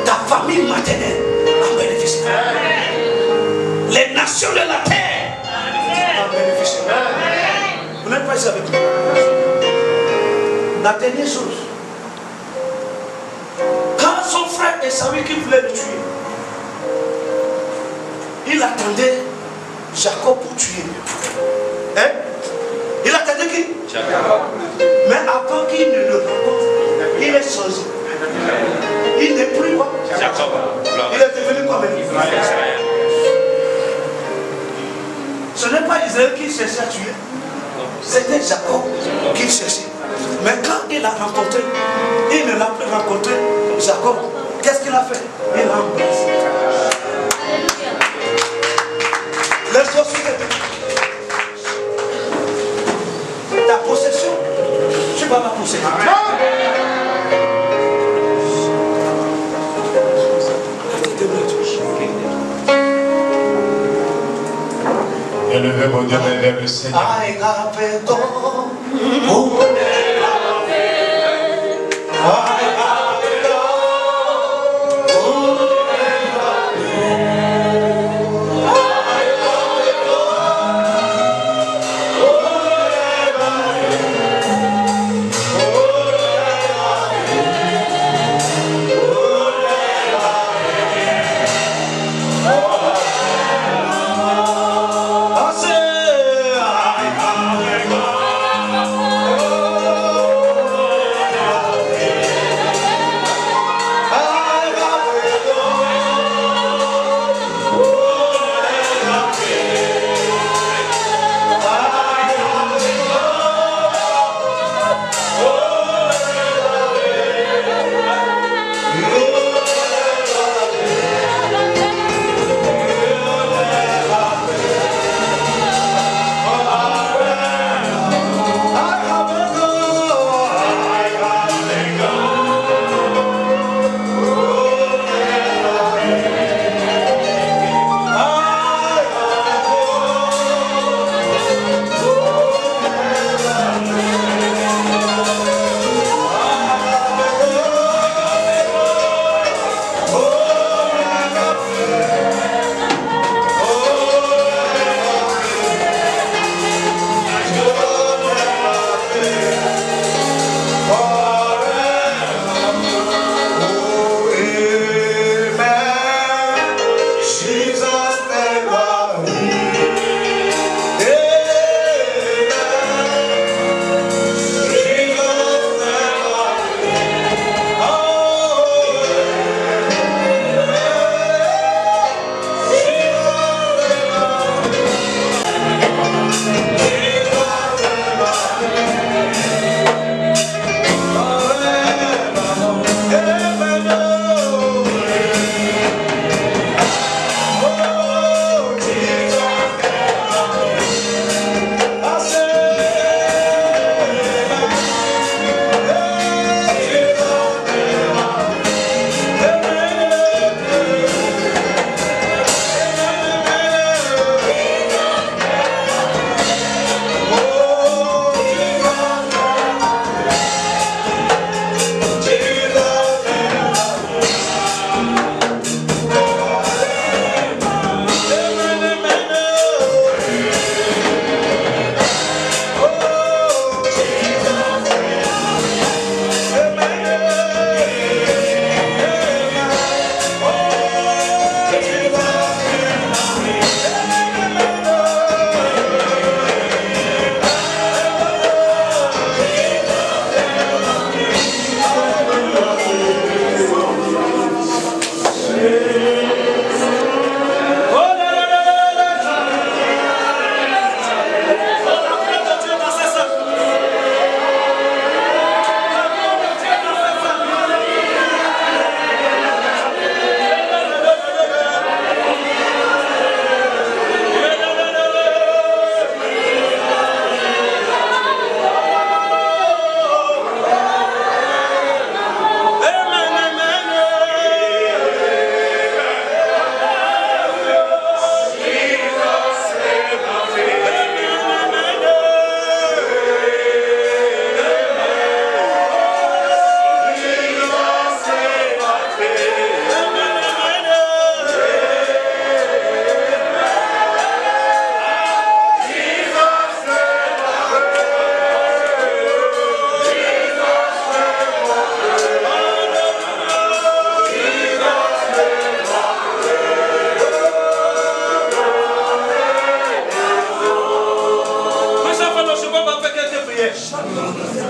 Ta famille maternelle en bénéficie. Les nations de la terre en bénéficient. Vous n'êtes pas ici avec moi. La dernière chose, quand son frère Esaü qui voulait le tuer, il attendait Jacob pour tuer. Il attendait qui? Jacob. Mais avant qu'il ne le rencontre, il est changé. Il n'est plus quoi? Jacob. Il est devenu quoi même? Israël. Ce n'est pas Israël qui cherchait à tuer. C'était Jacob qui cherchait. Mais quand il l'a rencontré, il ne l'a plus rencontré, Jacob, qu'est-ce qu'il a fait? Il l'a embrassé. Laisse-toi soulever. Ta possession, tu vas la posséder. Élevez vos deux mains vers le Seigneur.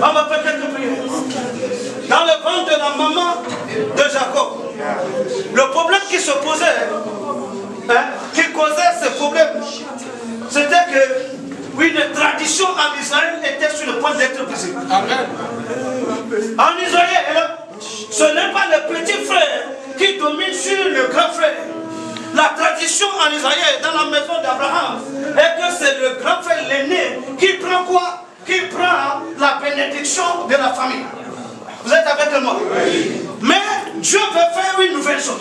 On va faire quelques prières. Dans le ventre de la maman de Jacob, le problème qui se posait, qui causait ce problème, c'était que une tradition en Israël était sur le point d'être brisée. En Israël, ce n'est pas le petit frère qui domine sur le grand frère. La tradition en Israël, dans la maison d'Abraham, est que c'est le grand frère, l'aîné, qui prend quoi? Qui prend la bénédiction de la famille. Vous êtes avec moi? Oui. Mais Dieu veut faire une nouvelle chose.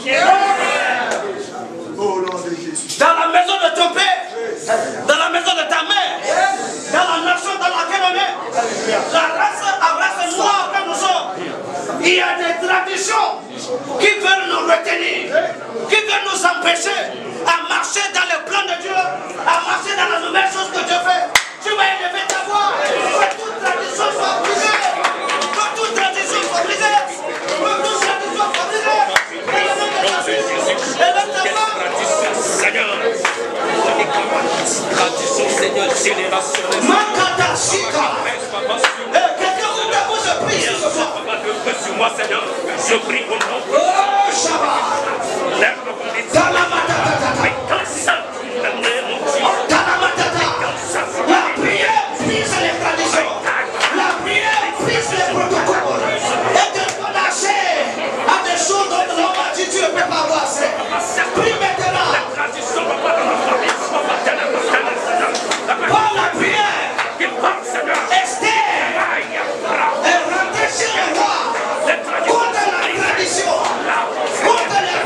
Dans la maison de ton père, dans la maison Makata Sika. Quelqu'un vous se prie ce soir. Sur moi, Seigneur, je prie au nom de Shabbat. La prière brise les traditions. La prière brise les protocoles. Et te relâcher à des choses dont l'homme a dit tu ne peux pas voir. Prie maintenant. Par la prière, Esther est rentrée chez le roi contre la tradition, contre les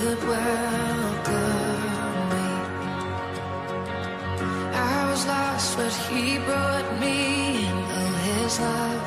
would welcome me. I was lost, but he brought me in. Oh, his love